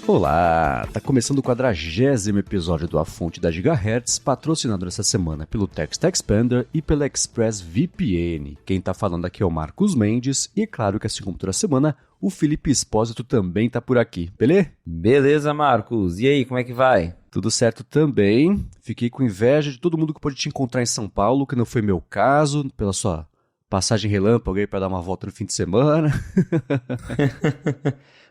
Olá, tá começando o 40º episódio do A Fonte da Gigahertz, patrocinado essa semana pelo Text Expander e pela ExpressVPN. Quem tá falando aqui é o Marcos Mendes e, claro que assim como toda semana, o Felipe Espósito também tá por aqui, beleza? Beleza, Marcos. E aí, como é que vai? Tudo certo também. Fiquei com inveja de todo mundo que pôde te encontrar em São Paulo, que não foi meu caso, pela sua passagem relâmpago aí pra dar uma volta no fim de semana.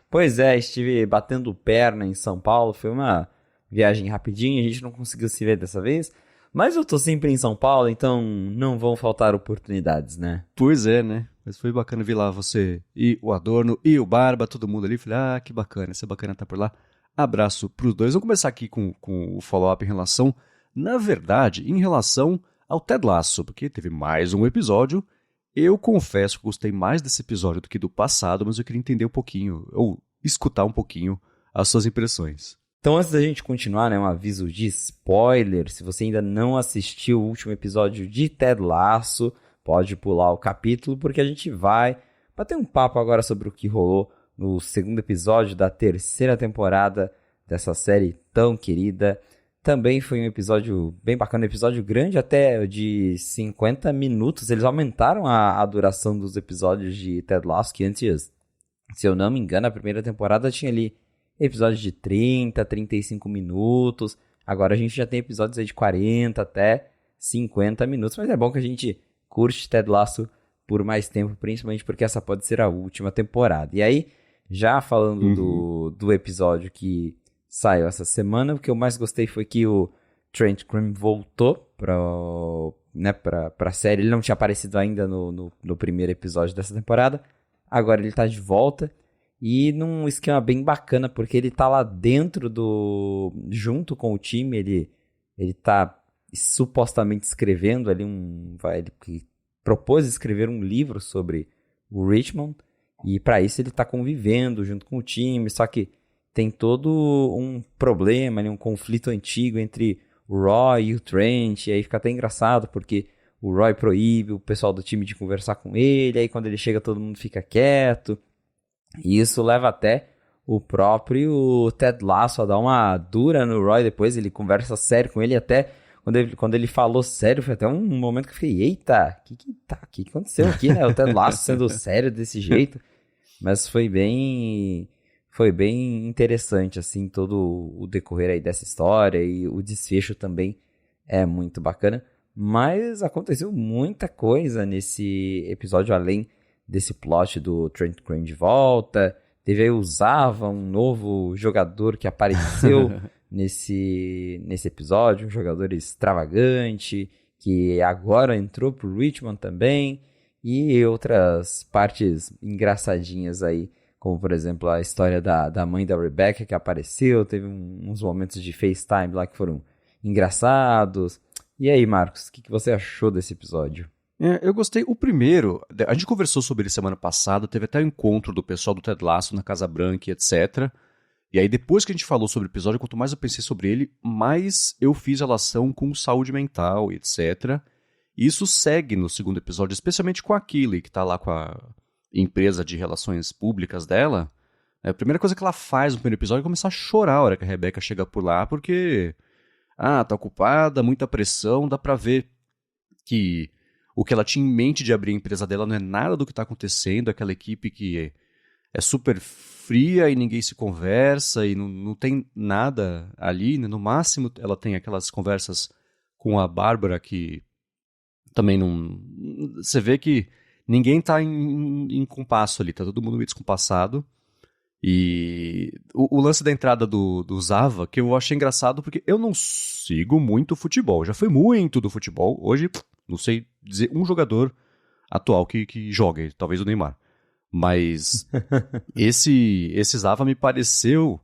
Pois é, estive batendo perna em São Paulo, foi uma viagem rapidinha, a gente não conseguiu se ver dessa vez, mas eu tô sempre em São Paulo, então não vão faltar oportunidades, né? Pois é, né? Mas foi bacana ver lá você e o Adorno e o Barba, todo mundo ali. Falei, que bacana, isso é bacana estar por lá. Abraço pros dois. Vamos começar aqui com o follow-up em relação, na verdade, em relação ao Ted Lasso, porque teve mais um episódio. Eu confesso que gostei mais desse episódio do que do passado, mas eu queria entender um pouquinho, ou escutar um pouquinho as suas impressões. Então, antes da gente continuar, né, um aviso de spoiler, se você ainda não assistiu o último episódio de Ted Lasso, pode pular o capítulo, porque a gente vai bater um papo agora sobre o que rolou no segundo episódio da terceira temporada dessa série tão querida. Também foi um episódio bem bacana, um episódio grande, até de 50 minutos. Eles aumentaram a duração dos episódios de Ted Lasso, que antes, se eu não me engano, a primeira temporada tinha ali episódios de 30, 35 minutos. Agora a gente já tem episódios aí de 40 até 50 minutos. Mas é bom que a gente curte Ted Lasso por mais tempo, principalmente porque essa pode ser a última temporada. E aí, já falando do episódio que saiu essa semana, o que eu mais gostei foi que o Trent Crimm voltou pra série. Ele não tinha aparecido ainda no primeiro episódio dessa temporada. Agora ele tá de volta. E num esquema bem bacana, porque ele tá lá dentro junto com o time. Ele tá supostamente escrevendo ali ele propôs escrever um livro sobre o Richmond. E para isso ele tá convivendo junto com o time. Só que tem todo um problema, um conflito antigo entre o Roy e o Trent, e aí fica até engraçado, porque o Roy proíbe o pessoal do time de conversar com ele, aí quando ele chega todo mundo fica quieto, e isso leva até o próprio Ted Lasso a dar uma dura no Roy depois, ele conversa sério com ele, até quando ele falou sério, foi até um momento que eu fiquei, eita, o que aconteceu aqui, né? O Ted Lasso sendo sério desse jeito, mas foi bem interessante, assim, todo o decorrer aí dessa história, e o desfecho também é muito bacana. Mas aconteceu muita coisa nesse episódio, além desse plot do Trent Crimm de volta. Teve aí o Zava, um novo jogador que apareceu nesse episódio, um jogador extravagante, que agora entrou pro Richmond também, e outras partes engraçadinhas aí, como, por exemplo, a história da mãe da Rebecca que apareceu. Teve uns momentos de FaceTime lá que foram engraçados. E aí, Marcos, o que você achou desse episódio? Eu gostei. O primeiro, a gente conversou sobre ele semana passada, teve até o encontro do pessoal do Ted Lasso na Casa Branca e etc. E aí, depois que a gente falou sobre o episódio, quanto mais eu pensei sobre ele, mais eu fiz relação com saúde mental e etc. E isso segue no segundo episódio, especialmente com a Keely, que tá lá com a empresa de relações públicas dela. A primeira coisa que ela faz no primeiro episódio é começar a chorar a hora que a Rebecca chega por lá, porque tá ocupada, muita pressão, dá pra ver que o que ela tinha em mente de abrir a empresa dela não é nada do que tá acontecendo, aquela equipe que é super fria e ninguém se conversa e não tem nada ali, né? No máximo ela tem aquelas conversas com a Bárbara que também não... Você vê que ninguém tá em compasso ali, tá todo mundo meio descompassado. E o lance da entrada do Zava, que eu achei engraçado, porque eu não sigo muito futebol. Já fui muito do futebol. Hoje, não sei dizer um jogador atual que joga, talvez o Neymar. Mas esse Zava me pareceu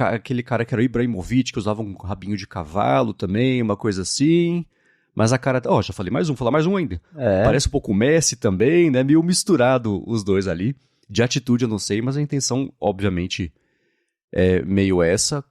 aquele cara que era o Ibrahimovic, que usava um rabinho de cavalo também, uma coisa assim. Mas a cara... já falei mais um, vou falar mais um ainda. Parece um pouco o Messi também, né? Meio misturado os dois ali. De atitude eu não sei, mas a intenção, obviamente, é meio essa.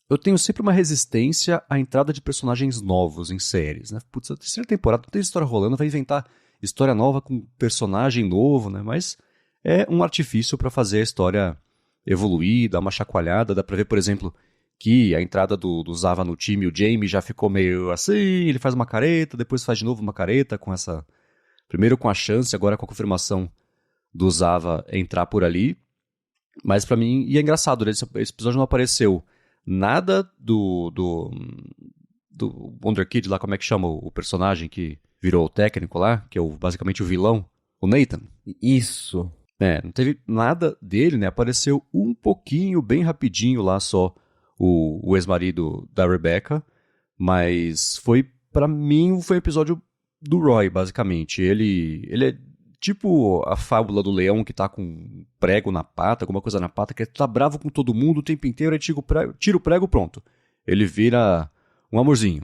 Eu tenho sempre uma resistência à entrada de personagens novos em séries, né? Putz, a terceira temporada não tem história rolando, vai inventar história nova com personagem novo, né? Mas é um artifício para fazer a história evoluir, dar uma chacoalhada. Dá pra ver, por exemplo, que a entrada do Zava no time, o Jamie já ficou meio assim, ele faz uma careta, depois faz de novo uma careta com essa... Primeiro com a chance, agora com a confirmação do Zava entrar por ali. Mas pra mim, e é engraçado, né? Esse episódio não apareceu nada do Wonder Kid lá, como é que chama o personagem que virou o técnico lá, que é basicamente o vilão, o Nathan. Isso. Não teve nada dele, né? Apareceu um pouquinho, bem rapidinho lá só, o ex-marido da Rebecca, mas pra mim, foi um episódio do Roy, basicamente. Ele é tipo a fábula do leão que tá com um prego na pata, alguma coisa na pata, que tá bravo com todo mundo o tempo inteiro, aí tira o prego, pronto. Ele vira um amorzinho.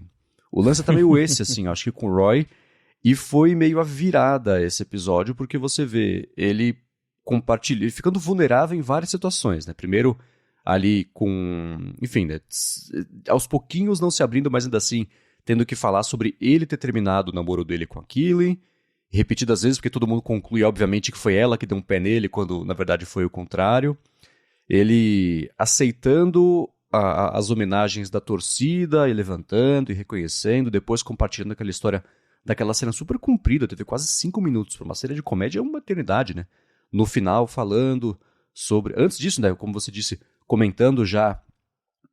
O lance tá meio esse, assim, acho que com o Roy, e foi meio a virada esse episódio, porque você vê ele ficando vulnerável em várias situações, né? Primeiro, ali com... Enfim, né? Aos pouquinhos não se abrindo, mas ainda assim, tendo que falar sobre ele ter terminado o namoro dele com a Keely, repetidas vezes, porque todo mundo conclui, obviamente, que foi ela que deu um pé nele, quando, na verdade, foi o contrário. Ele aceitando as homenagens da torcida, e levantando e reconhecendo, depois compartilhando aquela história daquela cena super comprida, teve quase 5 minutos, para uma série de comédia é uma eternidade, né? No final, falando sobre... Antes disso, né, como você disse, comentando já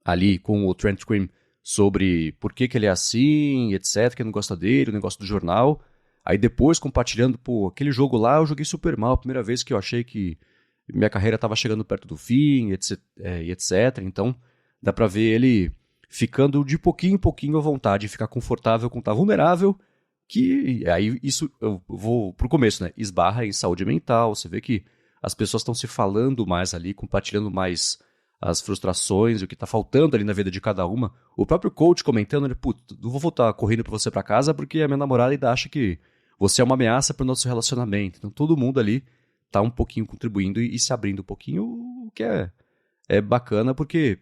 ali com o Trent Cream sobre por que ele é assim, etc, que não gosta dele, o negócio do jornal. Aí depois compartilhando, aquele jogo lá eu joguei super mal, a primeira vez que eu achei que minha carreira estava chegando perto do fim, etc, etc. Então, dá pra ver ele ficando de pouquinho em pouquinho à vontade, ficar confortável com estar vulnerável, que aí isso, eu vou pro começo, né? Esbarra em saúde mental, você vê que as pessoas estão se falando mais ali, compartilhando mais as frustrações, o que tá faltando ali na vida de cada uma. O próprio coach comentando, ele, não vou voltar correndo pra você pra casa porque a minha namorada ainda acha que você é uma ameaça pro nosso relacionamento. Então todo mundo ali tá um pouquinho contribuindo e se abrindo um pouquinho, o que é bacana, porque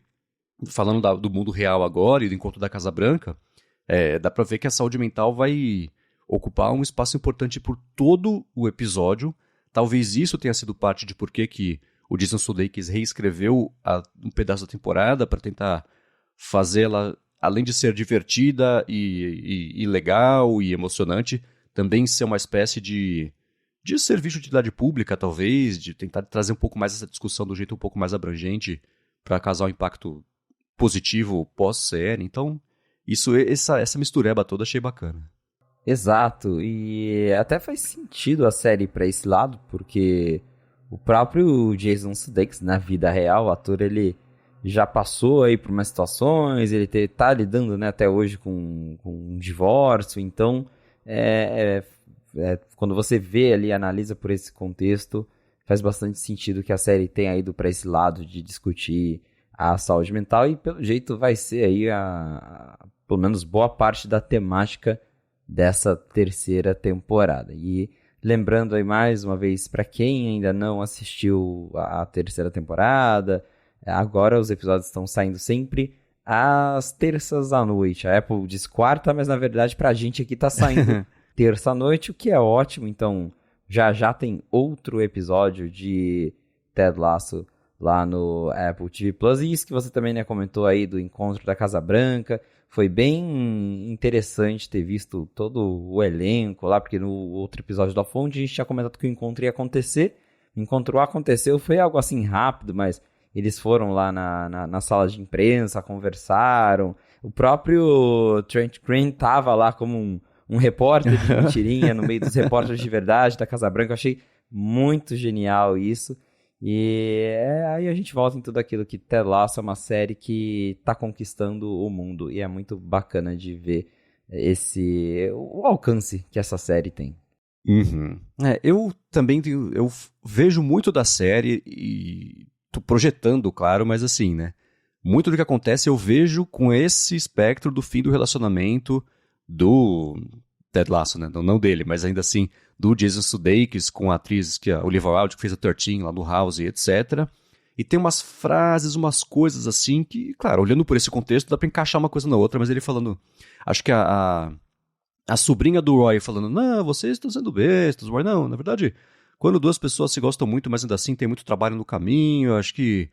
falando do mundo real agora e do encontro da Casa Branca, dá pra ver que a saúde mental vai ocupar um espaço importante por todo o episódio. Talvez isso tenha sido parte de por que o Jason Sudeikis reescreveu um pedaço da temporada para tentar fazê-la, além de ser divertida e legal e emocionante, também ser uma espécie de serviço de utilidade pública, talvez, de tentar trazer um pouco mais essa discussão do jeito um pouco mais abrangente para causar um impacto positivo pós-série. Então, essa mistureba toda achei bacana. Exato, e até faz sentido a série para esse lado, porque o próprio Jason Sudeikis, na vida real, o ator, ele já passou aí por umas situações, ele tá lidando, né, até hoje com um divórcio, então quando você vê ali, analisa por esse contexto, faz bastante sentido que a série tenha ido para esse lado de discutir a saúde mental, e pelo jeito vai ser aí pelo menos boa parte da temática dessa terceira temporada. E lembrando aí mais uma vez, para quem ainda não assistiu a terceira temporada, agora os episódios estão saindo sempre às terças à noite. A Apple diz quarta, mas na verdade pra gente aqui tá saindo terça à noite, o que é ótimo. Então já tem outro episódio de Ted Lasso lá no Apple TV Plus. E isso que você também, né, comentou aí do encontro da Casa Branca. Foi bem interessante ter visto todo o elenco lá, porque no outro episódio da Fonte a gente tinha comentado que o encontro ia acontecer. O encontro aconteceu, foi algo assim rápido, mas eles foram lá na sala de imprensa, conversaram. O próprio Trent Green tava lá como um repórter de mentirinha no meio dos repórteres de verdade da Casa Branca. Eu achei muito genial isso. E aí a gente volta em tudo aquilo que Ted Lasso é uma série que tá conquistando o mundo, e é muito bacana de ver o alcance que essa série tem. Uhum. Eu também eu vejo muito da série e tô projetando, claro, mas assim, né? Muito do que acontece eu vejo com esse espectro do fim do relacionamento do Ted Lasso, né? Não dele, mas ainda assim do Jason Sudeikis com a atriz, que é a Olivia Wilde, que fez a 13 lá no House, etc. E tem umas frases, umas coisas assim que, claro, olhando por esse contexto, dá pra encaixar uma coisa na outra, mas ele falando... Acho que a sobrinha do Roy falando, não, vocês estão sendo bestas, Roy, não, na verdade, quando duas pessoas se gostam muito, mas ainda assim tem muito trabalho no caminho, acho que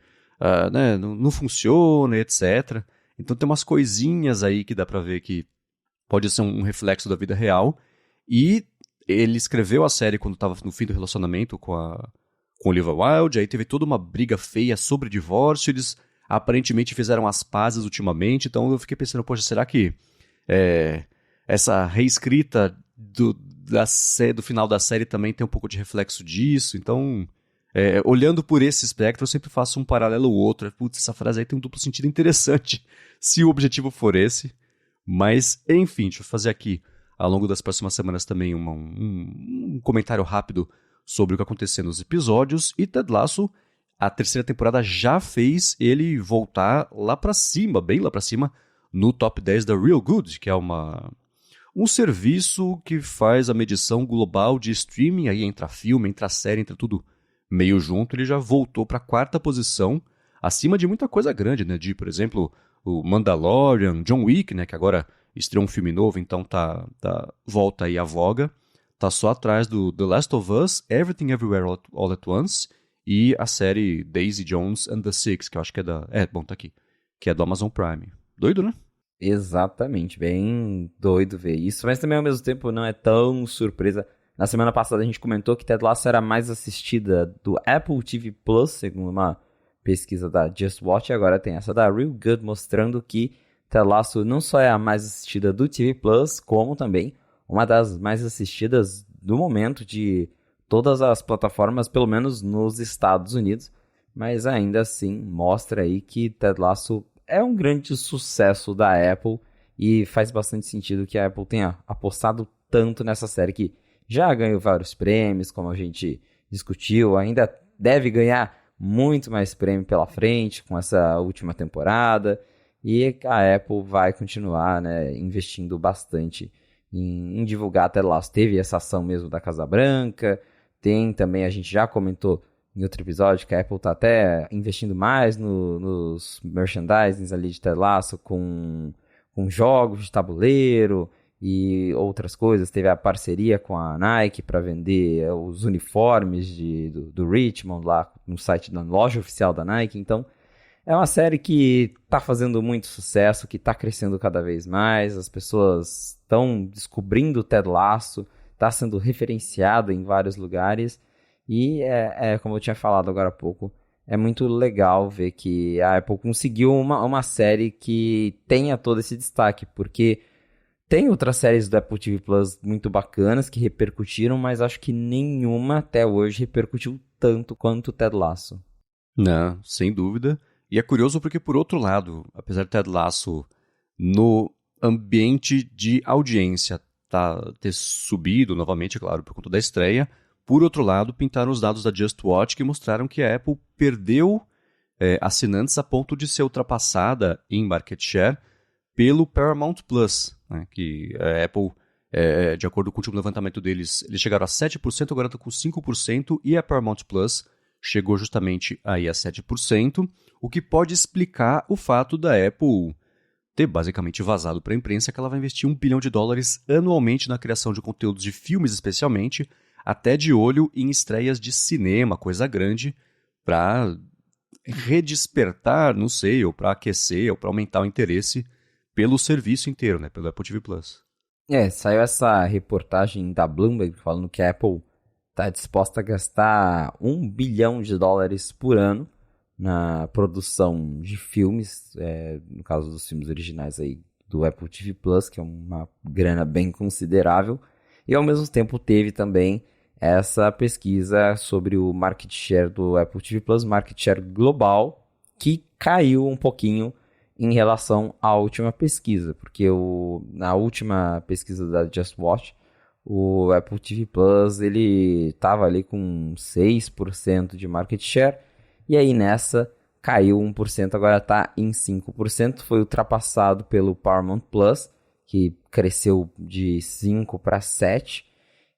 né, não funciona, etc. Então tem umas coisinhas aí que dá pra ver que pode ser um reflexo da vida real. E ele escreveu a série quando estava no fim do relacionamento com o Olivia Wilde, aí teve toda uma briga feia sobre divórcio, eles aparentemente fizeram as pazes ultimamente, então eu fiquei pensando, poxa, será que essa reescrita do final da série também tem um pouco de reflexo disso? Então, olhando por esse espectro, eu sempre faço um paralelo ou outro. Putz, essa frase aí tem um duplo sentido interessante, se o objetivo for esse. Mas, enfim, deixa eu fazer aqui, ao longo das próximas semanas também, um comentário rápido sobre o que aconteceu nos episódios. E Ted Lasso, a terceira temporada já fez ele voltar lá pra cima, bem lá pra cima, no top 10 da Real Good, que é um serviço que faz a medição global de streaming, aí entra filme, entra série, entra tudo meio junto. Ele já voltou pra quarta posição, acima de muita coisa grande, né? De, por exemplo, o Mandalorian, John Wick, né? Que agora estreou um filme novo, então volta aí a voga. Tá só atrás do The Last of Us, Everything Everywhere All at Once e a série Daisy Jones and the Six, que eu acho que é da... tá aqui. Que é do Amazon Prime. Doido, né? Exatamente, bem doido ver isso, mas também ao mesmo tempo não é tão surpresa. Na semana passada a gente comentou que Ted Lasso era a mais assistida do Apple TV Plus, segundo uma pesquisa da Just Watch, e agora tem essa da Real Good mostrando que Ted Lasso não só é a mais assistida do TV Plus, como também uma das mais assistidas do momento de todas as plataformas, pelo menos nos Estados Unidos, mas ainda assim mostra aí que Ted Lasso é um grande sucesso da Apple e faz bastante sentido que a Apple tenha apostado tanto nessa série que já ganhou vários prêmios, como a gente discutiu, ainda deve ganhar muito mais prêmio pela frente com essa última temporada, e a Apple vai continuar, né, investindo bastante em divulgar Ted Lasso. Teve essa ação mesmo da Casa Branca, tem também, a gente já comentou em outro episódio, que a Apple está até investindo mais nos merchandisings ali de Ted Lasso com jogos de tabuleiro e outras coisas. Teve a parceria com a Nike para vender os uniformes do Richmond lá no site da loja oficial da Nike. Então, é uma série que está fazendo muito sucesso, que está crescendo cada vez mais. As pessoas estão descobrindo o Ted Lasso, está sendo referenciada em vários lugares. E, como eu tinha falado agora há pouco, é muito legal ver que a Apple conseguiu uma série que tenha todo esse destaque, porque tem outras séries do Apple TV Plus muito bacanas que repercutiram, mas acho que nenhuma até hoje repercutiu tanto quanto o Ted Lasso. Não, sem dúvida. E é curioso porque, por outro lado, apesar de Ted Lasso no ambiente de audiência ter subido novamente, claro, por conta da estreia, por outro lado, pintaram os dados da Just Watch que mostraram que a Apple perdeu assinantes a ponto de ser ultrapassada em market share pelo Paramount Plus, né, que a Apple, de acordo com o último levantamento deles, eles chegaram a 7%, agora está com 5%, e a Paramount Plus chegou justamente aí a 7%, o que pode explicar o fato da Apple ter basicamente vazado para a imprensa que ela vai investir $1 bilhão anualmente na criação de conteúdos de filmes especialmente, até de olho em estreias de cinema, coisa grande, para redespertar, não sei, ou para aquecer, ou para aumentar o interesse pelo serviço inteiro, né, pelo Apple TV Plus. Saiu essa reportagem da Bloomberg falando que a Apple está disposta a gastar $1 bilhão por ano na produção de filmes, no caso dos filmes originais aí do Apple TV Plus, que é uma grana bem considerável, e ao mesmo tempo teve também essa pesquisa sobre o market share do Apple TV Plus, market share global, que caiu um pouquinho em relação à última pesquisa, porque na última pesquisa da Just Watch, o Apple TV Plus ele estava ali com 6% de market share, e aí nessa caiu 1%, agora está em 5%, foi ultrapassado pelo Paramount Plus, que cresceu de 5 para 7%,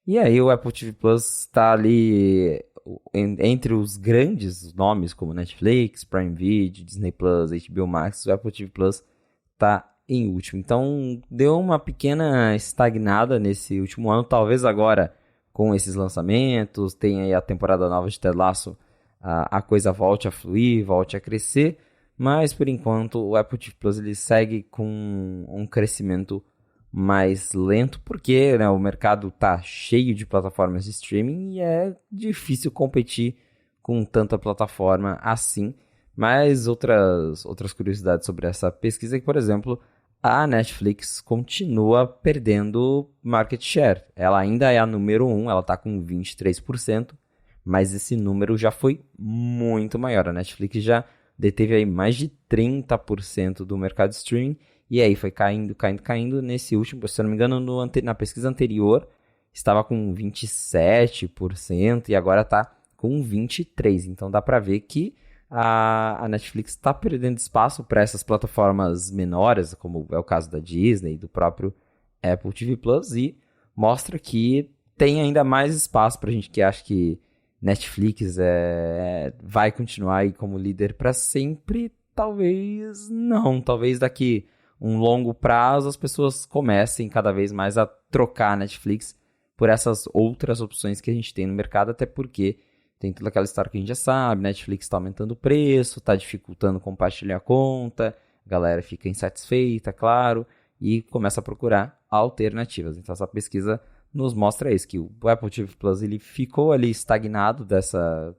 e aí o Apple TV Plus está ali entre os grandes nomes como Netflix, Prime Video, Disney Plus, HBO Max. O Apple TV Plus está em último. Então deu uma pequena estagnada nesse último ano. Talvez agora com esses lançamentos, tem aí a temporada nova de Ted Lasso, a coisa volte a fluir, volte a crescer, mas por enquanto o Apple TV Plus ele segue com um crescimento mais lento, porque, né, o mercado está cheio de plataformas de streaming e é difícil competir com tanta plataforma assim. Mas outras curiosidades sobre essa pesquisa é que, por exemplo, a Netflix continua perdendo market share. Ela ainda é a número 1, ela está com 23%, mas esse número já foi muito maior. A Netflix já deteve aí mais de 30% do mercado de streaming, e aí foi caindo. Nesse último, se eu não me engano, na pesquisa anterior, estava com 27%, e agora está com 23%. Então dá para ver que a Netflix está perdendo espaço para essas plataformas menores, como é o caso da Disney, do próprio Apple TV Plus, e mostra que tem ainda mais espaço para a gente que acha que Netflix vai continuar aí como líder para sempre. Talvez não, talvez daqui um longo prazo as pessoas comecem cada vez mais a trocar a Netflix por essas outras opções que a gente tem no mercado, até porque tem toda aquela história que a gente já sabe, Netflix está aumentando o preço, está dificultando compartilhar a conta, a galera fica insatisfeita, claro, e começa a procurar alternativas. Então essa pesquisa nos mostra isso, que o Apple TV Plus ele ficou ali estagnado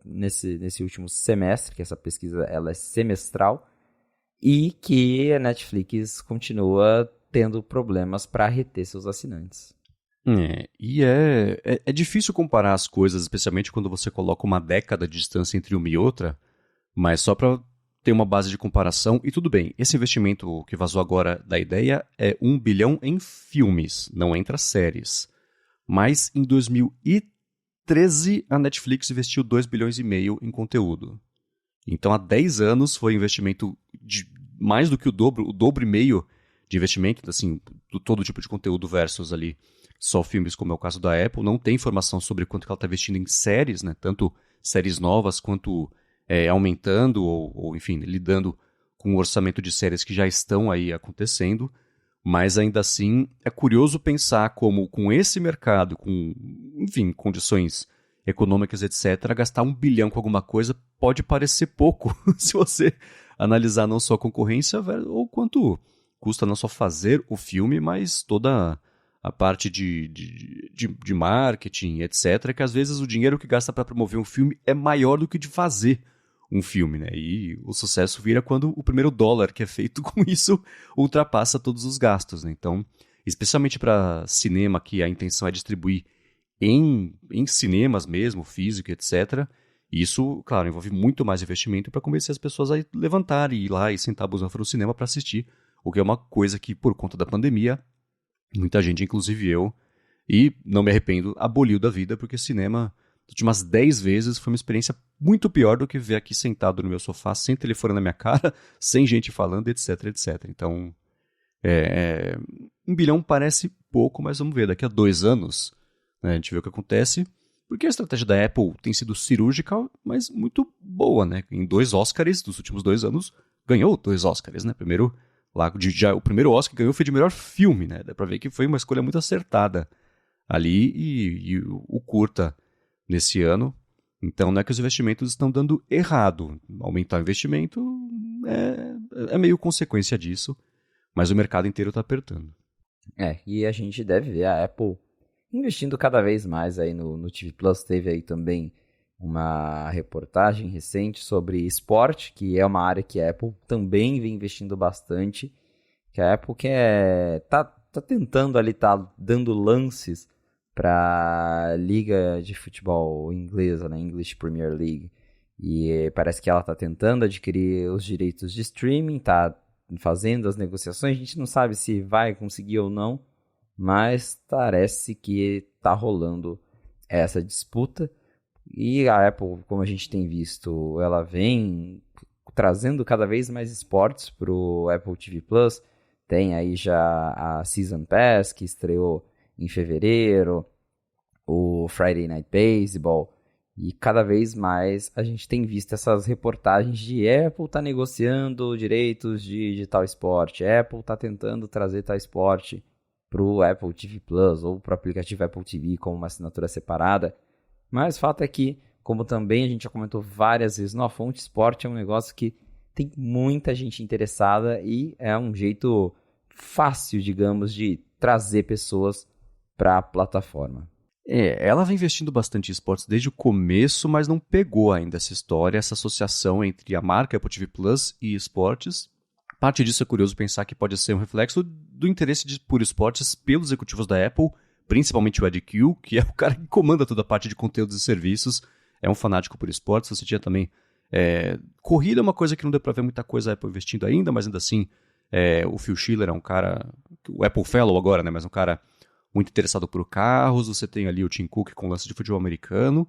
nesse último semestre, que essa pesquisa ela é semestral, e que a Netflix continua tendo problemas para reter seus assinantes. É difícil comparar as coisas, especialmente quando você coloca uma década de distância entre uma e outra, mas só para ter uma base de comparação, e tudo bem, esse investimento que vazou agora da ideia é 1 bilhão em filmes, não entra séries. Mas em 2013 a Netflix investiu 2 bilhões e meio em conteúdo. Então há 10 anos foi um investimento de mais do que o dobro e meio de investimento, assim, do todo tipo de conteúdo versus ali só filmes, como é o caso da Apple. Não tem informação sobre quanto que ela está investindo em séries, né? Tanto séries novas quanto aumentando ou, enfim, lidando com o orçamento de séries que já estão aí acontecendo. Mas ainda assim é curioso pensar como com esse mercado, com, enfim, condições econômicas, etc., gastar 1 bilhão com alguma coisa pode parecer pouco se você analisar não só a concorrência ou quanto custa não só fazer o filme, mas toda a parte de marketing, etc., que às vezes o dinheiro que gasta para promover um filme é maior do que de fazer um filme, né? E o sucesso vira quando o primeiro dólar que é feito com isso ultrapassa todos os gastos, né? Então, especialmente para cinema, que a intenção é distribuir em cinemas mesmo, físico, etc., isso, claro, envolve muito mais investimento para convencer as pessoas a levantarem, ir lá e sentar a buzina no cinema para assistir, o que é uma coisa que, por conta da pandemia, muita gente, inclusive eu, e não me arrependo, aboliu da vida, porque cinema, nas últimas 10 vezes, foi uma experiência muito pior do que ver aqui sentado no meu sofá, sem telefone na minha cara, sem gente falando, etc, etc. Então, 1 bilhão parece pouco, mas vamos ver, daqui a 2 anos, né, a gente vê o que acontece, porque a estratégia da Apple tem sido cirúrgica, mas muito boa, né? Em 2 Oscars dos últimos 2 anos, ganhou 2 Oscars, né? Primeiro, o primeiro Oscar que ganhou foi de melhor filme, né? Dá pra ver que foi uma escolha muito acertada ali e o curta nesse ano. Então não é que os investimentos estão dando errado. Aumentar o investimento é meio consequência disso, mas o mercado inteiro está apertando. E a gente deve ver a Apple investindo cada vez mais aí no TV Plus. Teve aí também uma reportagem recente sobre esporte, que é uma área que a Apple também vem investindo bastante, que a Apple tá tentando ali, tá dando lances para liga de futebol inglesa, né, English Premier League, e parece que ela tá tentando adquirir os direitos de streaming, tá fazendo as negociações, a gente não sabe se vai conseguir ou não, mas parece que tá rolando essa disputa. E a Apple, como a gente tem visto, ela vem trazendo cada vez mais esportes para o Apple TV Plus. Tem aí já a Season Pass, que estreou em fevereiro, o Friday Night Baseball, e cada vez mais a gente tem visto essas reportagens de Apple tá negociando direitos de tal esporte, Apple tá tentando trazer tal esporte pro Apple TV Plus ou pro aplicativo Apple TV como uma assinatura separada. Mas o fato é que, como também a gente já comentou várias vezes, a fonte esporte é um negócio que tem muita gente interessada e é um jeito fácil, digamos, de trazer pessoas para a plataforma. Ela vem investindo bastante em esportes desde o começo, mas não pegou ainda essa história, essa associação entre a marca Apple TV Plus e esportes. Parte disso é curioso pensar que pode ser um reflexo do interesse por esportes pelos executivos da Apple, principalmente o Ed Q, que é o cara que comanda toda a parte de conteúdos e serviços, é um fanático por esportes. Você tinha também corrida, é uma coisa que não deu para ver muita coisa a Apple investindo ainda, mas ainda assim o Phil Schiller é um cara, o Apple Fellow agora, né, mas um cara muito interessado por carros. Você tem ali o Tim Cook com lance de futebol americano,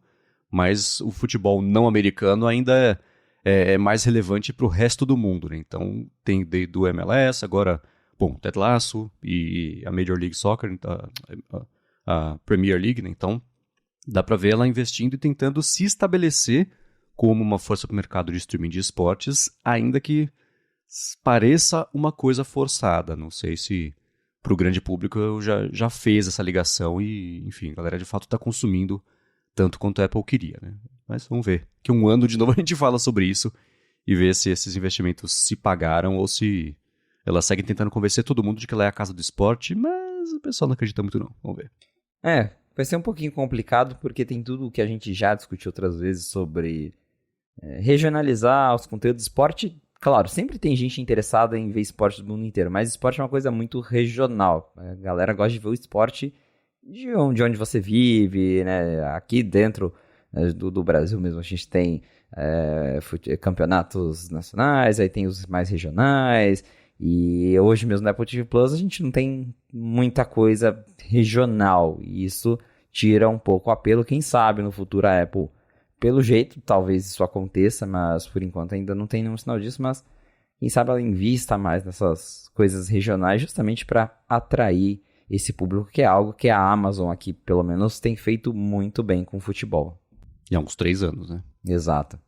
mas o futebol não americano ainda é mais relevante para o resto do mundo, né? Então tem do MLS, agora, bom, Ted Lasso e a Major League Soccer, a Premier League, né? Então dá para ver ela investindo e tentando se estabelecer como uma força para o mercado de streaming de esportes, ainda que pareça uma coisa forçada. Não sei se para o grande público já fez essa ligação e, enfim, a galera de fato está consumindo tanto quanto a Apple queria, né? Mas vamos ver. Que um ano de novo a gente fala sobre isso e ver se esses investimentos se pagaram ou se ela segue tentando convencer todo mundo de que ela é a casa do esporte, mas o pessoal não acredita muito não. Vamos ver. Vai ser um pouquinho complicado porque tem tudo o que a gente já discutiu outras vezes sobre regionalizar os conteúdos de esporte. Claro, sempre tem gente interessada em ver esporte do mundo inteiro, mas esporte é uma coisa muito regional. A galera gosta de ver o esporte de onde você vive, né? Aqui dentro do Brasil mesmo a gente tem campeonatos nacionais, aí tem os mais regionais, e hoje mesmo na Apple TV Plus a gente não tem muita coisa regional, e isso tira um pouco o apelo. Quem sabe no futuro a Apple, pelo jeito, talvez isso aconteça, mas por enquanto ainda não tem nenhum sinal disso, mas quem sabe ela invista mais nessas coisas regionais justamente para atrair esse público, que é algo que a Amazon aqui, pelo menos, tem feito muito bem com o futebol. E há uns 3 anos, né? Exato.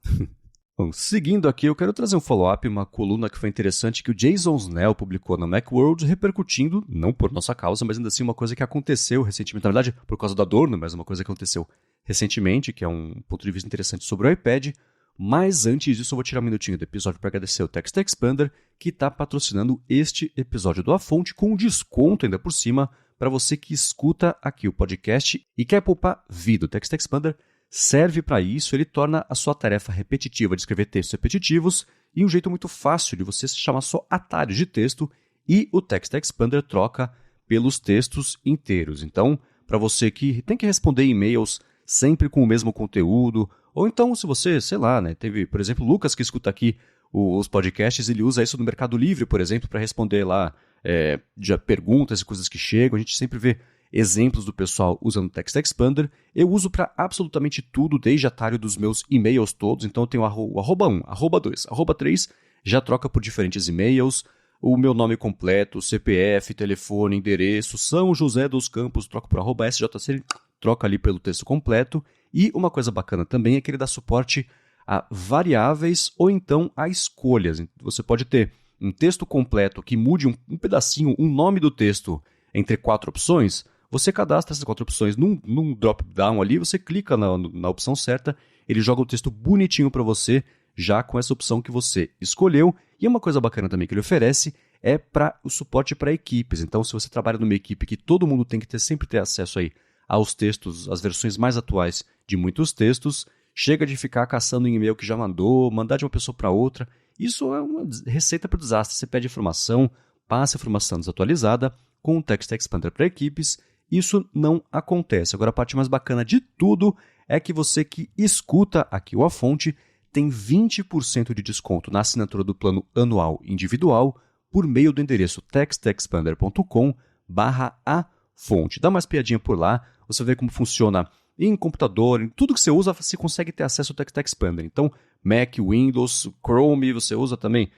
Bom, seguindo aqui, eu quero trazer um follow-up, uma coluna que foi interessante que o Jason Snell publicou na Macworld, repercutindo, não por nossa causa, mas ainda assim uma coisa que aconteceu recentemente, na verdade por causa do Adorno, mas uma coisa que aconteceu recentemente, que é um ponto de vista interessante sobre o iPad. Mas antes disso eu vou tirar um minutinho do episódio para agradecer o Text Expander, que está patrocinando este episódio do A Fonte com um desconto ainda por cima para você que escuta aqui o podcast e quer poupar vida. O Text Expander serve para isso, ele torna a sua tarefa repetitiva de escrever textos repetitivos e um jeito muito fácil de você chamar só atalhos de texto, e o Text Expander troca pelos textos inteiros. Então, para você que tem que responder e-mails sempre com o mesmo conteúdo, ou então se você, sei lá, né, teve, por exemplo, o Lucas que escuta aqui os podcasts, ele usa isso no Mercado Livre, por exemplo, para responder lá de perguntas e coisas que chegam. A gente sempre vê exemplos do pessoal usando o Text Expander. Eu uso para absolutamente tudo, desde atalho dos meus e-mails todos. Então eu tenho o @1, @2, @3, já troca por diferentes e-mails. O meu nome completo, CPF, telefone, endereço, São José dos Campos, troco por @SJC, troca ali pelo texto completo. E uma coisa bacana também é que ele dá suporte a variáveis ou então a escolhas. Você pode ter um texto completo que mude um pedacinho, um nome do texto entre 4 opções. Você cadastra essas 4 opções num drop-down ali, você clica na opção certa, ele joga o texto bonitinho para você, já com essa opção que você escolheu. E uma coisa bacana também que ele oferece é para o suporte para equipes. Então, se você trabalha numa equipe que todo mundo tem que sempre ter acesso aí aos textos, as versões mais atuais de muitos textos, chega de ficar caçando em e-mail que já mandar de uma pessoa para outra. Isso é uma receita para o desastre. Você pede informação, passa a informação desatualizada com o Text Expander para equipes. Isso não acontece. Agora, a parte mais bacana de tudo é que você que escuta aqui o A Fonte tem 20% de desconto na assinatura do plano anual individual por meio do endereço textexpander.com/afonte. Dá mais piadinha por lá, você vê como funciona em computador, em tudo que você usa, você consegue ter acesso ao Text Expander. Então, Mac, Windows, Chrome, você usa também,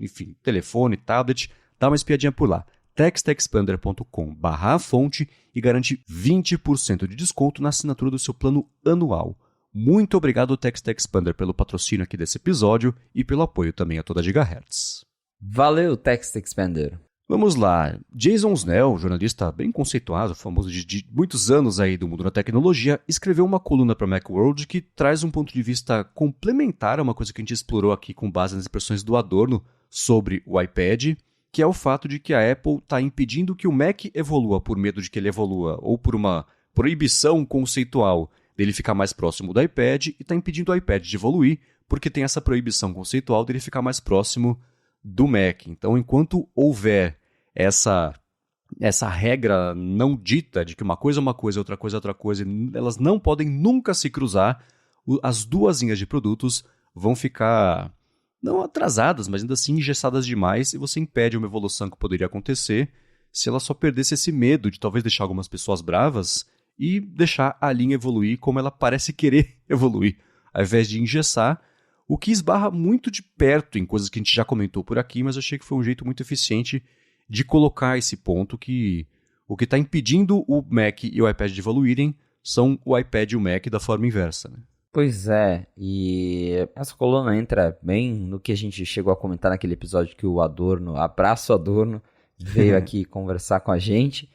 enfim, telefone, tablet, dá uma espiadinha por lá. textexpander.com/afonte e garante 20% de desconto na assinatura do seu plano anual. Muito obrigado, Text Expander, pelo patrocínio aqui desse episódio e pelo apoio também a toda Gigahertz. Valeu, Text Expander. Vamos lá. Jason Snell, jornalista bem conceituado, famoso de muitos anos aí do mundo da tecnologia, escreveu uma coluna para Macworld que traz um ponto de vista complementar a uma coisa que a gente explorou aqui com base nas impressões do Adorno sobre o iPad, que é o fato de que a Apple está impedindo que o Mac evolua por medo de que ele evolua ou por uma proibição conceitual dele ficar mais próximo do iPad e está impedindo o iPad de evoluir porque tem essa proibição conceitual dele ficar mais próximo do Mac. Então, enquanto houver essa regra não dita de que uma coisa é uma coisa, outra coisa é outra coisa, elas não podem nunca se cruzar, as duas linhas de produtos vão ficar, não atrasadas, mas ainda assim engessadas demais, e você impede uma evolução que poderia acontecer se ela só perdesse esse medo de talvez deixar algumas pessoas bravas e deixar a linha evoluir como ela parece querer evoluir, ao invés de engessar, o que esbarra muito de perto em coisas que a gente já comentou por aqui, mas eu achei que foi um jeito muito eficiente de colocar esse ponto que o que está impedindo o Mac e o iPad de evoluírem são o iPad e o Mac da forma inversa. Né? Pois é, e essa coluna entra bem no que a gente chegou a comentar naquele episódio que o Adorno, abraço Adorno, veio aqui conversar com a gente.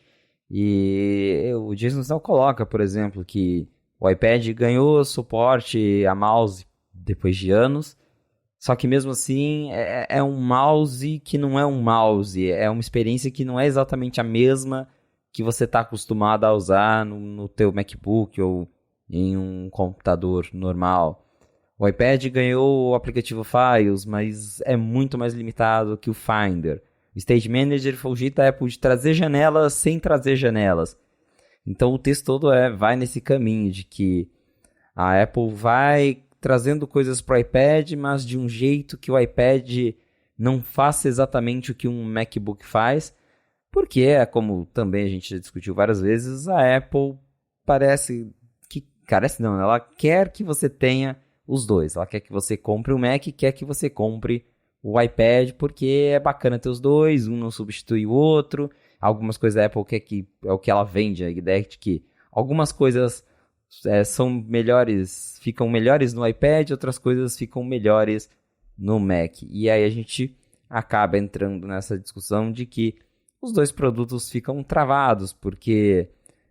E o Jason Snell coloca, por exemplo, que o iPad ganhou suporte a mouse depois de anos, só que mesmo assim é um mouse que não é um mouse, é uma experiência que não é exatamente a mesma que você está acostumado a usar no teu MacBook ou em um computador normal. O iPad ganhou o aplicativo Files, mas é muito mais limitado que o Finder. O Stage Manager foi o jeito da Apple de trazer janelas sem trazer janelas. Então o texto todo vai nesse caminho de que a Apple vai trazendo coisas para o iPad, mas de um jeito que o iPad não faça exatamente o que um MacBook faz, porque, como também a gente já discutiu várias vezes, a Apple ela quer que você tenha os dois. Ela quer que você compre o Mac e quer que você compre o iPad, porque é bacana ter os dois, um não substitui o outro. Algumas coisas da Apple é o que ela vende, a ideia de que algumas coisas são melhores, ficam melhores no iPad, outras coisas ficam melhores no Mac. E aí a gente acaba entrando nessa discussão de que os dois produtos ficam travados, porque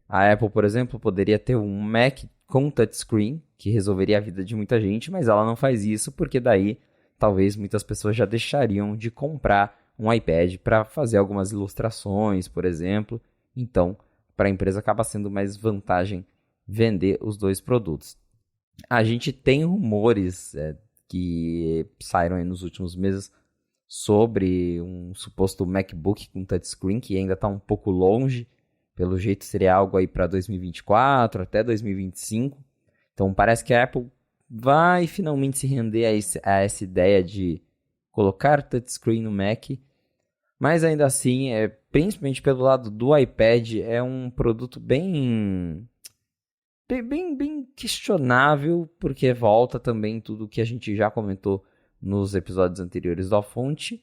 a Apple, por exemplo, poderia ter um Mac com touchscreen, que resolveria a vida de muita gente, mas ela não faz isso, porque daí talvez muitas pessoas já deixariam de comprar um iPad para fazer algumas ilustrações, por exemplo. Então, para a empresa acaba sendo mais vantagem vender os dois produtos. A gente tem rumores que saíram aí nos últimos meses sobre um suposto MacBook com touchscreen, que ainda está um pouco longe. Pelo jeito seria algo aí para 2024, até 2025. Então parece que a Apple vai finalmente se render a essa ideia de colocar touchscreen no Mac. Mas ainda assim, principalmente pelo lado do iPad, é um produto bem questionável, porque volta também tudo que a gente já comentou nos episódios anteriores da fonte.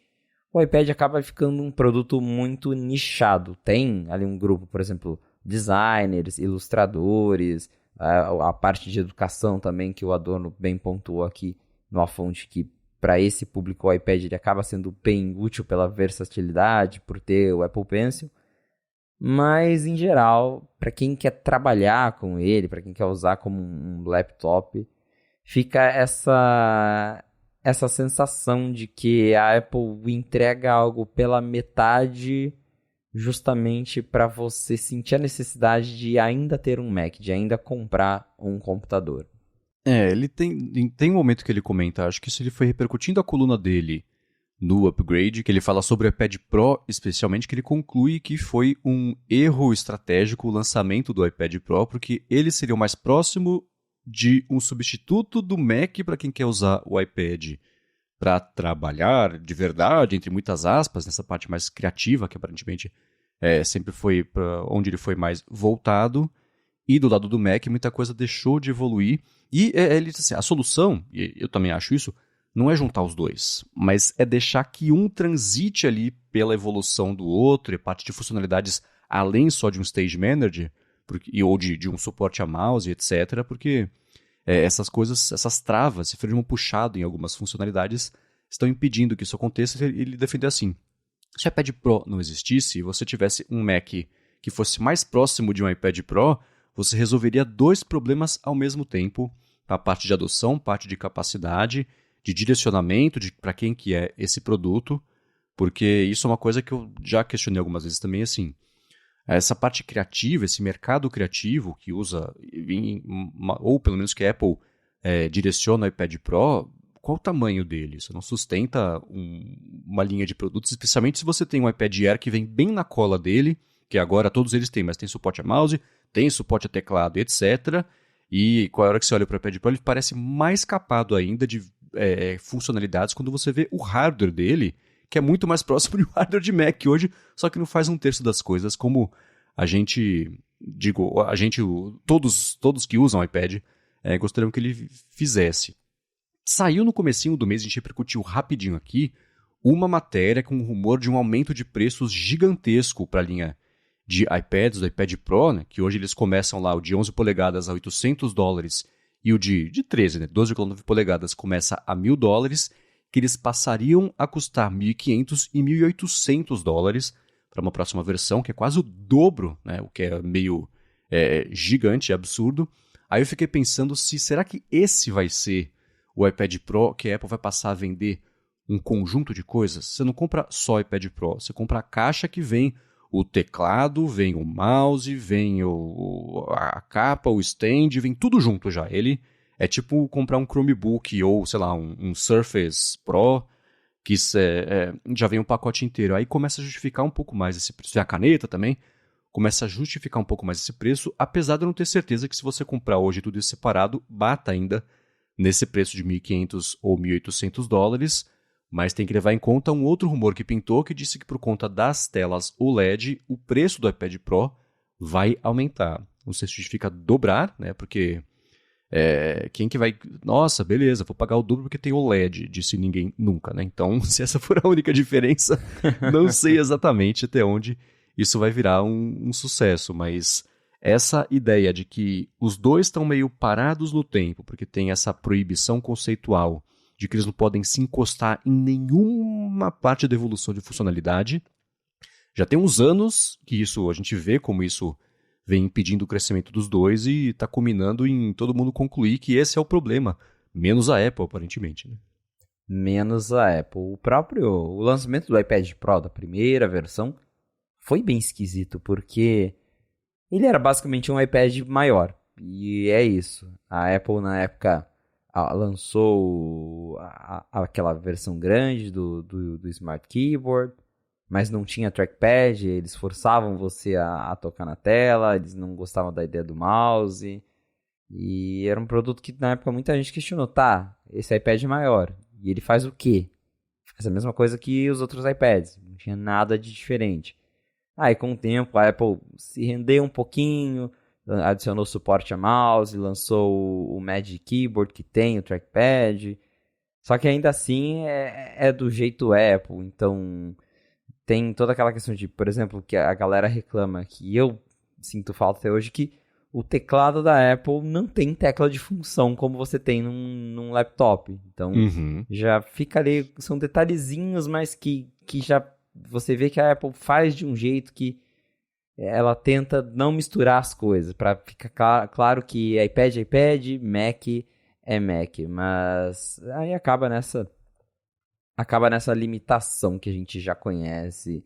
O iPad acaba ficando um produto muito nichado. Tem ali um grupo, por exemplo, designers, ilustradores, a parte de educação também, que o Adorno bem pontuou aqui no fonte, que para esse público o iPad ele acaba sendo bem útil pela versatilidade, por ter o Apple Pencil. Mas, em geral, para quem quer trabalhar com ele, para quem quer usar como um laptop, fica essa sensação de que a Apple entrega algo pela metade justamente para você sentir a necessidade de ainda ter um Mac, de ainda comprar um computador. Ele tem um momento que ele comenta, acho que isso ele foi repercutindo a coluna dele no Upgrade, que ele fala sobre o iPad Pro, especialmente, que ele conclui que foi um erro estratégico o lançamento do iPad Pro, porque ele seria o mais próximo de um substituto do Mac para quem quer usar o iPad para trabalhar de verdade, entre muitas aspas, nessa parte mais criativa, que aparentemente sempre foi para onde ele foi mais voltado, e do lado do Mac muita coisa deixou de evoluir, e ele disse assim, a solução, e eu também acho isso, não é juntar os dois, mas é deixar que um transite ali pela evolução do outro, e parte de funcionalidades além só de um Stage Manager, ou de um suporte a mouse, etc., porque essas coisas, essas travas, esse freio puxado em algumas funcionalidades, estão impedindo que isso aconteça, e ele defende assim. Se o iPad Pro não existisse e você tivesse um Mac que fosse mais próximo de um iPad Pro, você resolveria dois problemas ao mesmo tempo, a parte de adoção, parte de capacidade, de direcionamento para quem que é esse produto, porque isso é uma coisa que eu já questionei algumas vezes também, assim, essa parte criativa, esse mercado criativo que usa, ou pelo menos que a Apple direciona o iPad Pro, qual o tamanho dele? Isso não sustenta uma linha de produtos, especialmente se você tem um iPad Air que vem bem na cola dele, que agora todos eles têm, mas tem suporte a mouse, tem suporte a teclado, etc. E com a hora que você olha para o iPad Pro, ele parece mais capado ainda de funcionalidades quando você vê o hardware dele, que é muito mais próximo de um hardware de Mac hoje, só que não faz um terço das coisas como todos que usam iPad gostariam que ele fizesse. Saiu no comecinho do mês, a gente repercutiu rapidinho aqui, uma matéria com um rumor de um aumento de preços gigantesco para a linha de iPads, do iPad Pro, né, que hoje eles começam lá, o de 11 polegadas a $800 e o de 13, né, 12,9 polegadas começa a $1.000, que eles passariam a custar $1.500 e $1.800 para uma próxima versão, que é quase o dobro, né, o que é meio gigante, absurdo. Aí eu fiquei pensando será que esse vai ser o iPad Pro que a Apple vai passar a vender um conjunto de coisas? Você não compra só o iPad Pro, você compra a caixa que vem o teclado, vem o mouse, vem a capa, o stand, vem tudo junto já. Ele é tipo comprar um Chromebook ou, sei lá, um Surface Pro, que já vem um pacote inteiro. Aí começa a justificar um pouco mais esse preço. Tem a caneta também, começa a justificar um pouco mais esse preço, apesar de eu não ter certeza que se você comprar hoje tudo isso separado, bata ainda nesse preço de $1.500 ou $1.800, mas tem que levar em conta um outro rumor que pintou, que disse que por conta das telas OLED, o preço do iPad Pro vai aumentar. Não sei se justifica dobrar, né? Porque quem que vai... Nossa, beleza, vou pagar o dobro porque tem OLED, disse ninguém nunca, né? Então, se essa for a única diferença, não sei exatamente até onde isso vai virar um sucesso, mas essa ideia de que os dois estão meio parados no tempo, porque tem essa proibição conceitual de que eles não podem se encostar em nenhuma parte da evolução de funcionalidade. Já tem uns anos que a gente vê como isso vem impedindo o crescimento dos dois e está culminando em todo mundo concluir que esse é o problema, menos a Apple, aparentemente. Né? Menos a Apple. O lançamento do iPad Pro, da primeira versão, foi bem esquisito, porque ele era basicamente um iPad maior, e é isso. A Apple, na época, lançou aquela versão grande do Smart Keyboard, mas não tinha trackpad, eles forçavam você a tocar na tela, eles não gostavam da ideia do mouse, e era um produto que na época muita gente questionou, esse iPad é maior, e ele faz o quê? Faz a mesma coisa que os outros iPads, não tinha nada de diferente. Aí com o tempo a Apple se rendeu um pouquinho, adicionou suporte a mouse, lançou o Magic Keyboard que tem o trackpad, só que ainda assim é do jeito Apple, então tem toda aquela questão de, por exemplo, que a galera reclama, que eu sinto falta até hoje, que o teclado da Apple não tem tecla de função como você tem num laptop, então já fica ali, são detalhezinhos, mas que já você vê que a Apple faz de um jeito que ela tenta não misturar as coisas, para ficar claro que iPad é iPad, Mac é Mac, mas aí acaba nessa limitação que a gente já conhece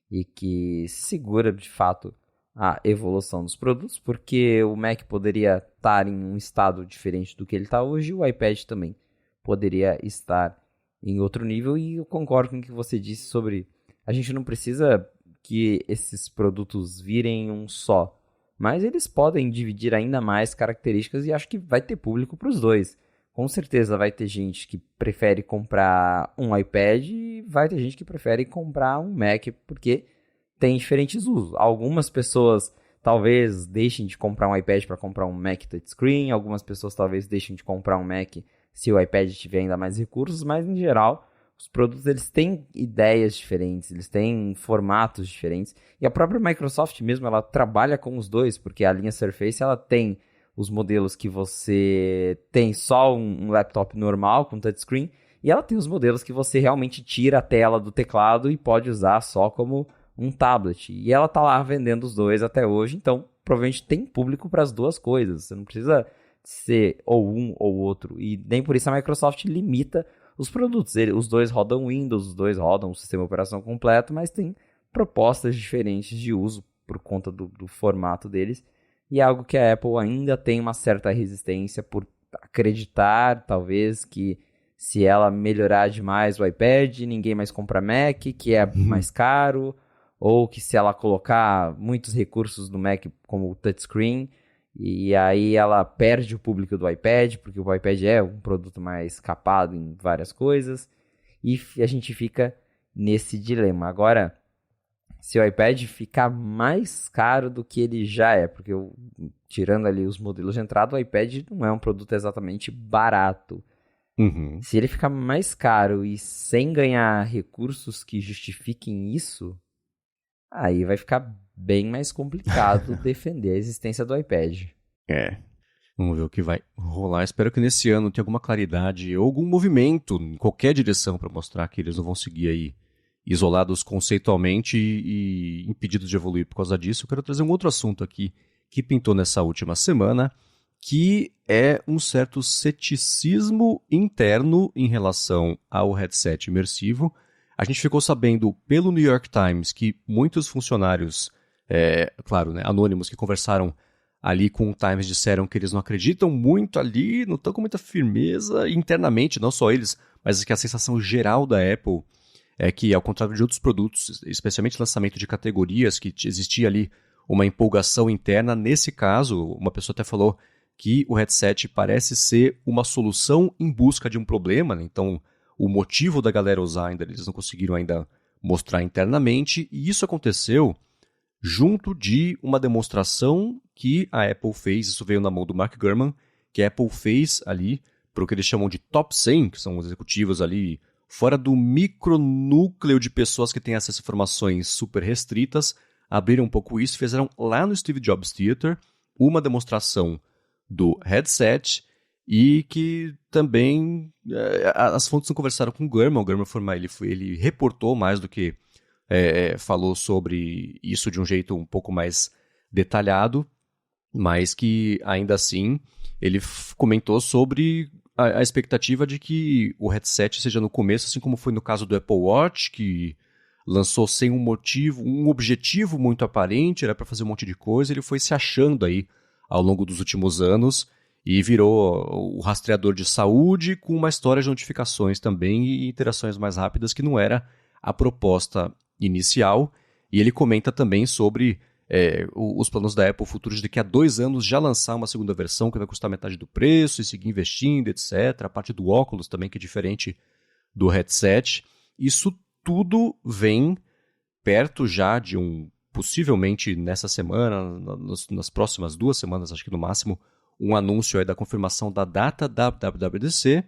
e que segura de fato a evolução dos produtos, porque o Mac poderia estar em um estado diferente do que ele está hoje, e o iPad também poderia estar em outro nível, e eu concordo com o que você disse sobre a gente não precisa que esses produtos virem um só, mas eles podem dividir ainda mais características e acho que vai ter público para os dois. Com certeza vai ter gente que prefere comprar um iPad e vai ter gente que prefere comprar um Mac, porque tem diferentes usos. Algumas pessoas talvez deixem de comprar um iPad para comprar um Mac touchscreen, algumas pessoas talvez deixem de comprar um Mac se o iPad tiver ainda mais recursos, mas em geral os produtos eles têm ideias diferentes, eles têm formatos diferentes. E a própria Microsoft mesmo, ela trabalha com os dois, porque a linha Surface ela tem os modelos que você tem só um laptop normal com touchscreen, E ela tem os modelos que você realmente tira a tela do teclado e pode usar só como um tablet. E ela tá lá vendendo os dois até hoje, então provavelmente tem público para as duas coisas. Você não precisa ser ou um ou outro. E nem por isso a Microsoft limita os produtos. Os dois rodam Windows, os dois rodam o sistema de operação completo, mas tem propostas diferentes de uso por conta do formato deles. E é algo que a Apple ainda tem uma certa resistência por acreditar, talvez, que se ela melhorar demais o iPad, ninguém mais compra Mac, que é mais caro, ou que se ela colocar muitos recursos no Mac como o touchscreen, e aí ela perde o público do iPad, porque o iPad é um produto mais capado em várias coisas, e a gente fica nesse dilema. Agora, se o iPad ficar mais caro do que ele já é, porque tirando ali os modelos de entrada, o iPad não é um produto exatamente barato. Uhum. Se ele ficar mais caro e sem ganhar recursos que justifiquem isso, aí vai ficar bem mais complicado defender a existência do iPad. Vamos ver o que vai rolar. Espero que nesse ano tenha alguma claridade ou algum movimento em qualquer direção para mostrar que eles não vão seguir aí isolados conceitualmente e impedidos de evoluir por causa disso. Eu quero trazer um outro assunto aqui que pintou nessa última semana, que é um certo ceticismo interno em relação ao headset imersivo. A gente ficou sabendo pelo New York Times que muitos funcionários, claro, né, anônimos que conversaram ali com o Times disseram que eles não acreditam muito ali, não estão com muita firmeza internamente, não só eles, mas que a sensação geral da Apple é que, ao contrário de outros produtos, especialmente lançamento de categorias, que existia ali uma empolgação interna, nesse caso, uma pessoa até falou que o headset parece ser uma solução em busca de um problema, né? Então o motivo da galera usar ainda, eles não conseguiram ainda mostrar internamente, e isso aconteceu junto de uma demonstração que a Apple fez, isso veio na mão do Mark Gurman, que a Apple fez ali para o que eles chamam de top 100, que são os executivos ali fora do micronúcleo de pessoas que têm acesso a informações super restritas, abriram um pouco isso, fizeram lá no Steve Jobs Theater uma demonstração do headset e que também as fontes não conversaram com o Gurman ele reportou mais do que falou sobre isso de um jeito um pouco mais detalhado, mas que ainda assim ele comentou sobre a expectativa de que o headset seja no começo, assim como foi no caso do Apple Watch, que lançou sem um objetivo muito aparente, era para fazer um monte de coisa, ele foi se achando aí ao longo dos últimos anos e virou o rastreador de saúde com uma história de notificações também e interações mais rápidas que não era a proposta inicial. E ele comenta também sobre os planos da Apple futuros de daqui a 2 anos já lançar uma segunda versão que vai custar metade do preço e seguir investindo, etc. A parte do óculos também, que é diferente do headset. Isso tudo vem perto já de possivelmente nessa semana, nas próximas 2 semanas, acho que no máximo, um anúncio aí da confirmação da data da WWDC,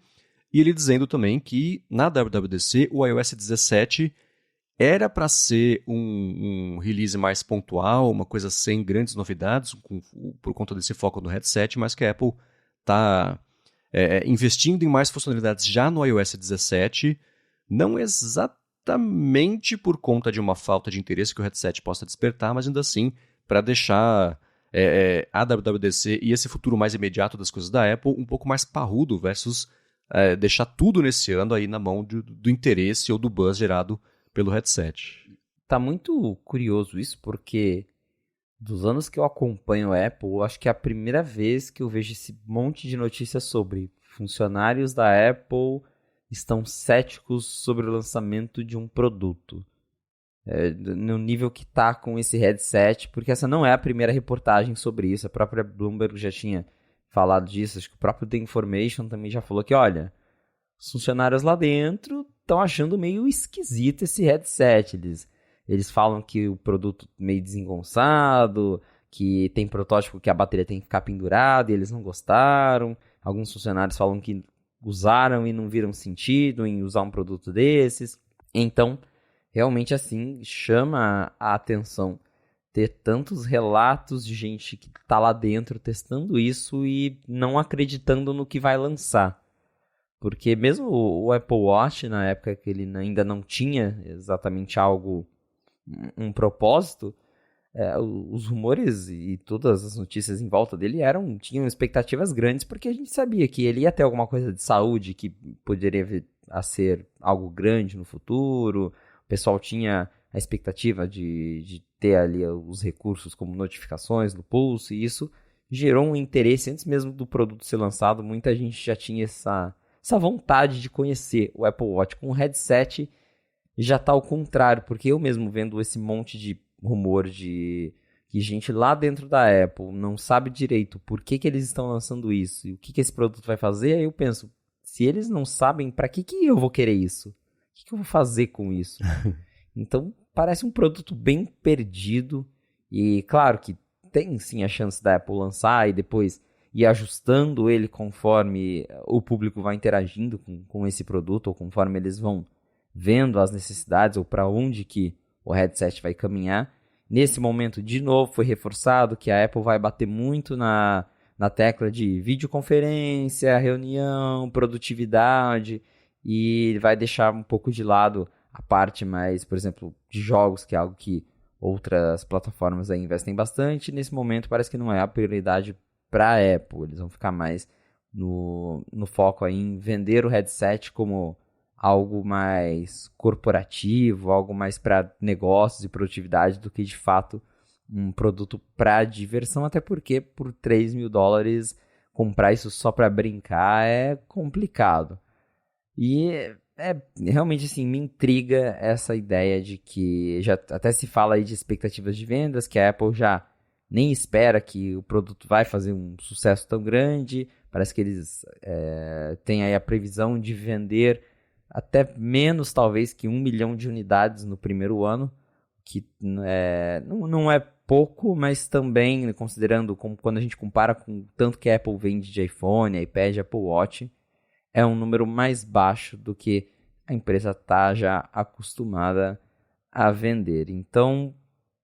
e ele dizendo também que na WWDC o iOS 17 era para ser um release mais pontual, uma coisa sem grandes novidades, por conta desse foco no headset, mas que a Apple está investindo em mais funcionalidades já no iOS 17, não exatamente por conta de uma falta de interesse que o headset possa despertar, mas ainda assim para deixar a WWDC e esse futuro mais imediato das coisas da Apple um pouco mais parrudo versus deixar tudo nesse ano aí na mão do interesse ou do buzz gerado pelo headset. Tá muito curioso isso, porque dos anos que eu acompanho a Apple, eu acho que é a primeira vez que eu vejo esse monte de notícias sobre funcionários da Apple estão céticos sobre o lançamento de um produto. No nível que tá com esse headset, porque essa não é a primeira reportagem sobre isso. A própria Bloomberg já tinha falado disso, acho que o próprio The Information também já falou que, olha, os funcionários lá dentro estão achando meio esquisito esse headset. Eles falam que o produto meio desengonçado, que tem protótipo que a bateria tem que ficar pendurada e eles não gostaram. Alguns funcionários falam que usaram e não viram sentido em usar um produto desses. Então, realmente assim, chama a atenção ter tantos relatos de gente que está lá dentro testando isso e não acreditando no que vai lançar. Porque mesmo o Apple Watch, na época que ele ainda não tinha exatamente algo, um propósito, os rumores e todas as notícias em volta dele tinham expectativas grandes, porque a gente sabia que ele ia ter alguma coisa de saúde que poderia vir a ser algo grande no futuro. O pessoal tinha a expectativa de ter ali os recursos como notificações no pulso, e isso gerou um interesse antes mesmo do produto ser lançado. Muita gente já tinha essa vontade de conhecer o Apple Watch. Com o headset já está ao contrário, porque eu mesmo vendo esse monte de rumor de que gente lá dentro da Apple não sabe direito por que eles estão lançando isso e o que esse produto vai fazer, aí eu penso, se eles não sabem, para que eu vou querer isso? O que eu vou fazer com isso? Então, parece um produto bem perdido, e claro que tem sim a chance da Apple lançar e depois ir ajustando ele conforme o público vai interagindo com esse produto, ou conforme eles vão vendo as necessidades ou para onde que o headset vai caminhar. Nesse momento, de novo, foi reforçado que a Apple vai bater muito na tecla de videoconferência, reunião, produtividade, e vai deixar um pouco de lado a parte mais, por exemplo, de jogos, que é algo que outras plataformas aí investem bastante. Nesse momento, parece que não é a prioridade para a Apple. Eles vão ficar mais no foco aí em vender o headset como algo mais corporativo, algo mais para negócios e produtividade do que de fato um produto para diversão, até porque por $3.000 comprar isso só para brincar é complicado. E realmente assim, me intriga essa ideia de que já até se fala aí de expectativas de vendas, que a Apple já nem espera que o produto vai fazer um sucesso tão grande. Parece que eles têm aí a previsão de vender até menos, talvez, que 1 milhão de unidades no primeiro ano, que não é pouco, mas também, considerando quando a gente compara com o tanto que a Apple vende de iPhone, iPad, Apple Watch, é um número mais baixo do que a empresa está já acostumada a vender. Então,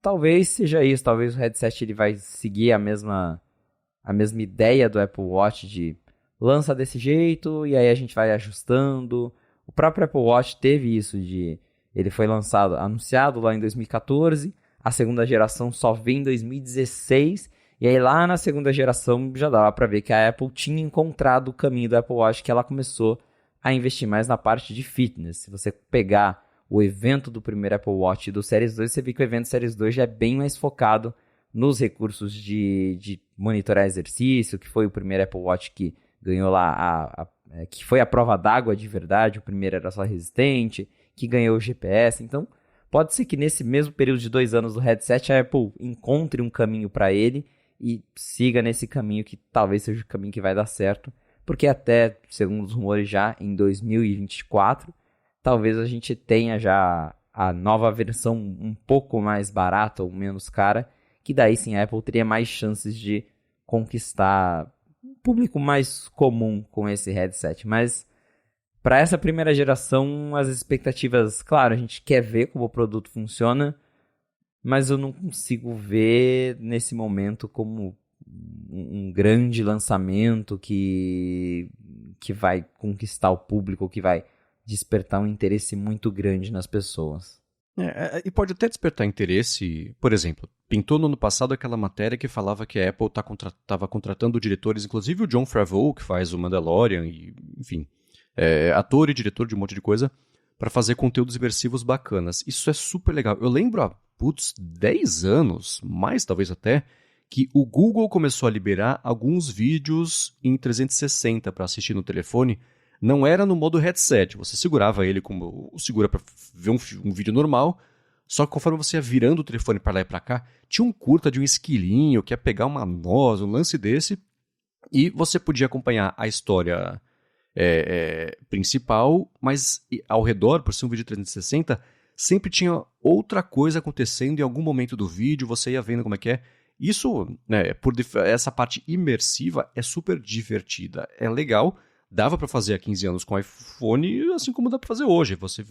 talvez seja isso, talvez o headset ele vai seguir a mesma ideia do Apple Watch de lança desse jeito e aí a gente vai ajustando. O próprio Apple Watch teve isso ele foi anunciado lá em 2014, a segunda geração só veio em 2016, e aí lá na segunda geração já dava para ver que a Apple tinha encontrado o caminho do Apple Watch, que ela começou a investir mais na parte de fitness. Se você pegar o evento do primeiro Apple Watch e do Series 2, você vê que o evento Series 2 já é bem mais focado nos recursos de monitorar exercício, que foi o primeiro Apple Watch que ganhou lá que foi a prova d'água de verdade. O primeiro era só resistente, que ganhou o GPS. Então, pode ser que nesse mesmo período de 2 anos do headset, a Apple encontre um caminho para ele e siga nesse caminho, que talvez seja o caminho que vai dar certo, porque até, segundo os rumores, já em 2024, talvez a gente tenha já a nova versão um pouco mais barata ou menos cara, que daí sim a Apple teria mais chances de conquistar público mais comum com esse headset. Mas para essa primeira geração, as expectativas, claro, a gente quer ver como o produto funciona, mas eu não consigo ver nesse momento como um grande lançamento que vai conquistar o público, que vai despertar um interesse muito grande nas pessoas. E pode até despertar interesse, por exemplo, pintou no ano passado aquela matéria que falava que a Apple estava contratando diretores, inclusive o Jon Favreau, que faz o Mandalorian, e, enfim, ator e diretor de um monte de coisa, para fazer conteúdos imersivos bacanas. Isso é super legal. Eu lembro há, 10 anos, mais talvez até, que o Google começou a liberar alguns vídeos em 360 para assistir no telefone. Não era no modo headset, você segurava ele como segura para ver um vídeo normal, só que conforme você ia virando o telefone para lá e para cá, tinha um curta de um esquilinho que ia pegar uma noz, um lance desse, e você podia acompanhar a história principal, mas ao redor, por ser um vídeo 360, sempre tinha outra coisa acontecendo em algum momento do vídeo, você ia vendo como é que é. Isso, né, essa parte imersiva é super divertida, é legal. Dava para fazer há 15 anos com iPhone, assim como dá para fazer hoje. Você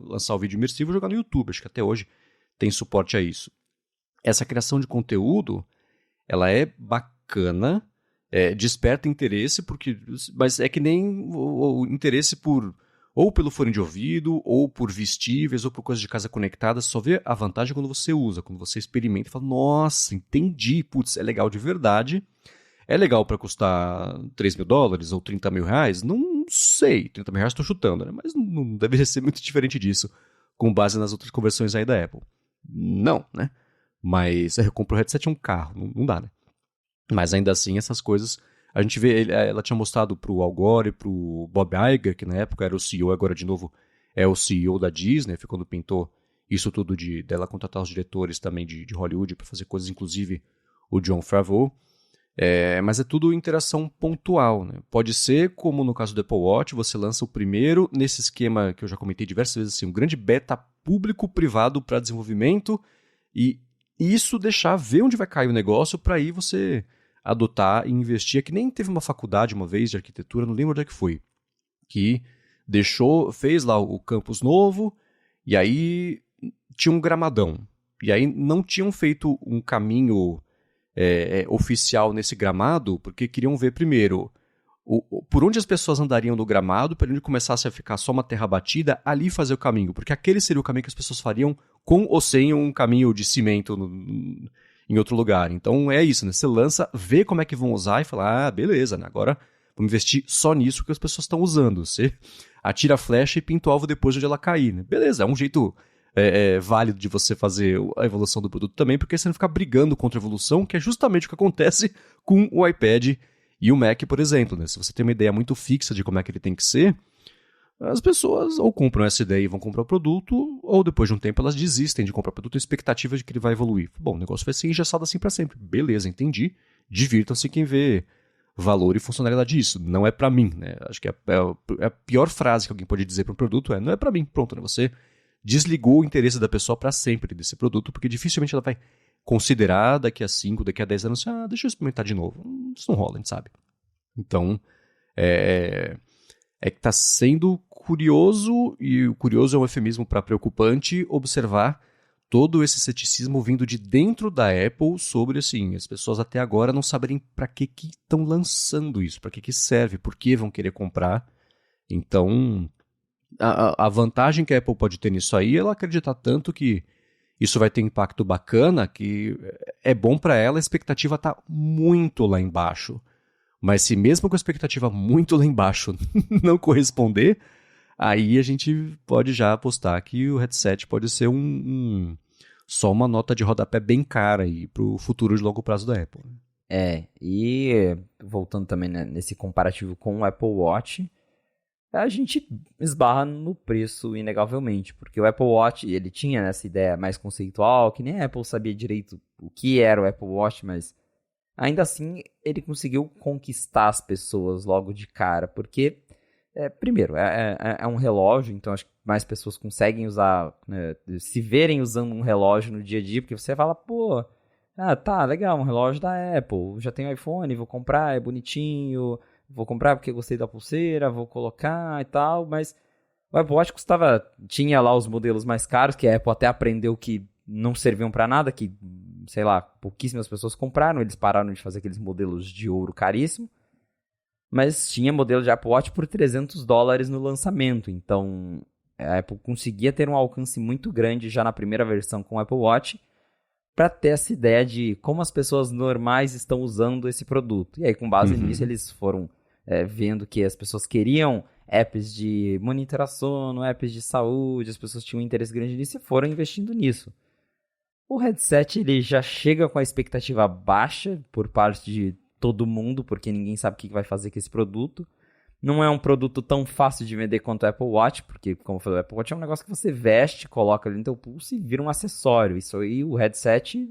lançar o vídeo imersivo e jogar no YouTube. Acho que até hoje tem suporte a isso. Essa criação de conteúdo, ela é bacana. desperta interesse, mas é que nem o interesse ou pelo fone de ouvido, ou por vestíveis, ou por coisas de casa conectadas. Só vê a vantagem quando você usa, quando você experimenta e fala, nossa, entendi, putz, é legal de verdade. É legal para custar $3.000 ou R$30.000? Não sei, R$30.000 estou chutando, né? Mas não deve ser muito diferente disso, com base nas outras conversões aí da Apple. Não, né? Mas comprar o headset é um carro, não dá, né? Mas ainda assim, essas coisas, a gente vê, ela tinha mostrado pro Al Gore e pro Bob Iger, que na época era o CEO, agora de novo é o CEO da Disney, foi quando pintou isso tudo dela contratar os diretores também de Hollywood para fazer coisas, inclusive o Jon Favreau. Mas é tudo interação pontual, né? Pode ser, como no caso do Apple Watch, você lança o primeiro nesse esquema que eu já comentei diversas vezes, assim, um grande beta público-privado para desenvolvimento, e isso deixar ver onde vai cair o negócio para aí você adotar e investir. É que nem teve uma faculdade uma vez de arquitetura, não lembro onde é que foi, que fez lá o campus novo, e aí tinha um gramadão. E aí não tinham feito um caminho oficial nesse gramado, porque queriam ver primeiro por onde as pessoas andariam no gramado, para onde começasse a ficar só uma terra batida, ali fazer o caminho, porque aquele seria o caminho que as pessoas fariam com ou sem um caminho de cimento em outro lugar. Então é isso, né? Você lança, vê como é que vão usar e fala, beleza, né? Agora vamos investir só nisso que as pessoas estão usando. Você atira a flecha e pinta o alvo depois de onde ela cair, né? Beleza, é um jeito válido de você fazer a evolução do produto também, porque você não fica brigando contra a evolução, que é justamente o que acontece com o iPad e o Mac, por exemplo, né? Se você tem uma ideia muito fixa de como é que ele tem que ser, as pessoas ou compram essa ideia e vão comprar o produto, ou depois de um tempo elas desistem de comprar o produto com a expectativa de que ele vai evoluir. Bom, o negócio vai ser engessado assim para sempre. Beleza, entendi. Divirtam-se quem vê valor e funcionalidade disso. Não é para mim, né? Acho que a pior frase que alguém pode dizer para um produto não é para mim. Pronto, né? Você desligou o interesse da pessoa para sempre desse produto, porque dificilmente ela vai considerar daqui a 5, daqui a 10 anos, deixa eu experimentar de novo. Isso não rola, a gente sabe. Então, que está sendo curioso, e o curioso é um eufemismo para preocupante, observar todo esse ceticismo vindo de dentro da Apple sobre, assim, as pessoas até agora não saberem para que estão lançando isso, para que serve, por que vão querer comprar. Então, a vantagem que a Apple pode ter nisso aí é ela acreditar tanto que isso vai ter impacto bacana, que é bom para ela, a expectativa está muito lá embaixo. Mas se mesmo com a expectativa muito lá embaixo não corresponder, aí a gente pode já apostar que o headset pode ser só uma nota de rodapé bem cara para o futuro de longo prazo da Apple. E voltando também, né, nesse comparativo com o Apple Watch, a gente esbarra no preço inegavelmente, porque o Apple Watch, ele tinha essa ideia mais conceitual, que nem a Apple sabia direito o que era o Apple Watch, mas ainda assim ele conseguiu conquistar as pessoas logo de cara, porque, primeiro, é um relógio, então acho que mais pessoas conseguem usar, né, se verem usando um relógio no dia a dia, porque você fala, pô, tá, legal, um relógio da Apple, já tenho iPhone, vou comprar, é bonitinho, vou comprar porque gostei da pulseira, vou colocar e tal, mas o Apple Watch tinha lá os modelos mais caros, que a Apple até aprendeu que não serviam para nada, que, sei lá, pouquíssimas pessoas compraram, eles pararam de fazer aqueles modelos de ouro caríssimo, mas tinha modelo de Apple Watch por $300 no lançamento, então a Apple conseguia ter um alcance muito grande já na primeira versão com o Apple Watch, para ter essa ideia de como as pessoas normais estão usando esse produto. E aí, com base nisso, eles foram vendo que as pessoas queriam apps de monitorar sono, apps de saúde, as pessoas tinham um interesse grande nisso e foram investindo nisso. O headset ele já chega com a expectativa baixa por parte de todo mundo, porque ninguém sabe o que vai fazer com esse produto. Não é um produto tão fácil de vender quanto o Apple Watch, porque, como eu falei, o Apple Watch é um negócio que você veste, coloca ali no teu pulso e vira um acessório. Isso aí, o headset,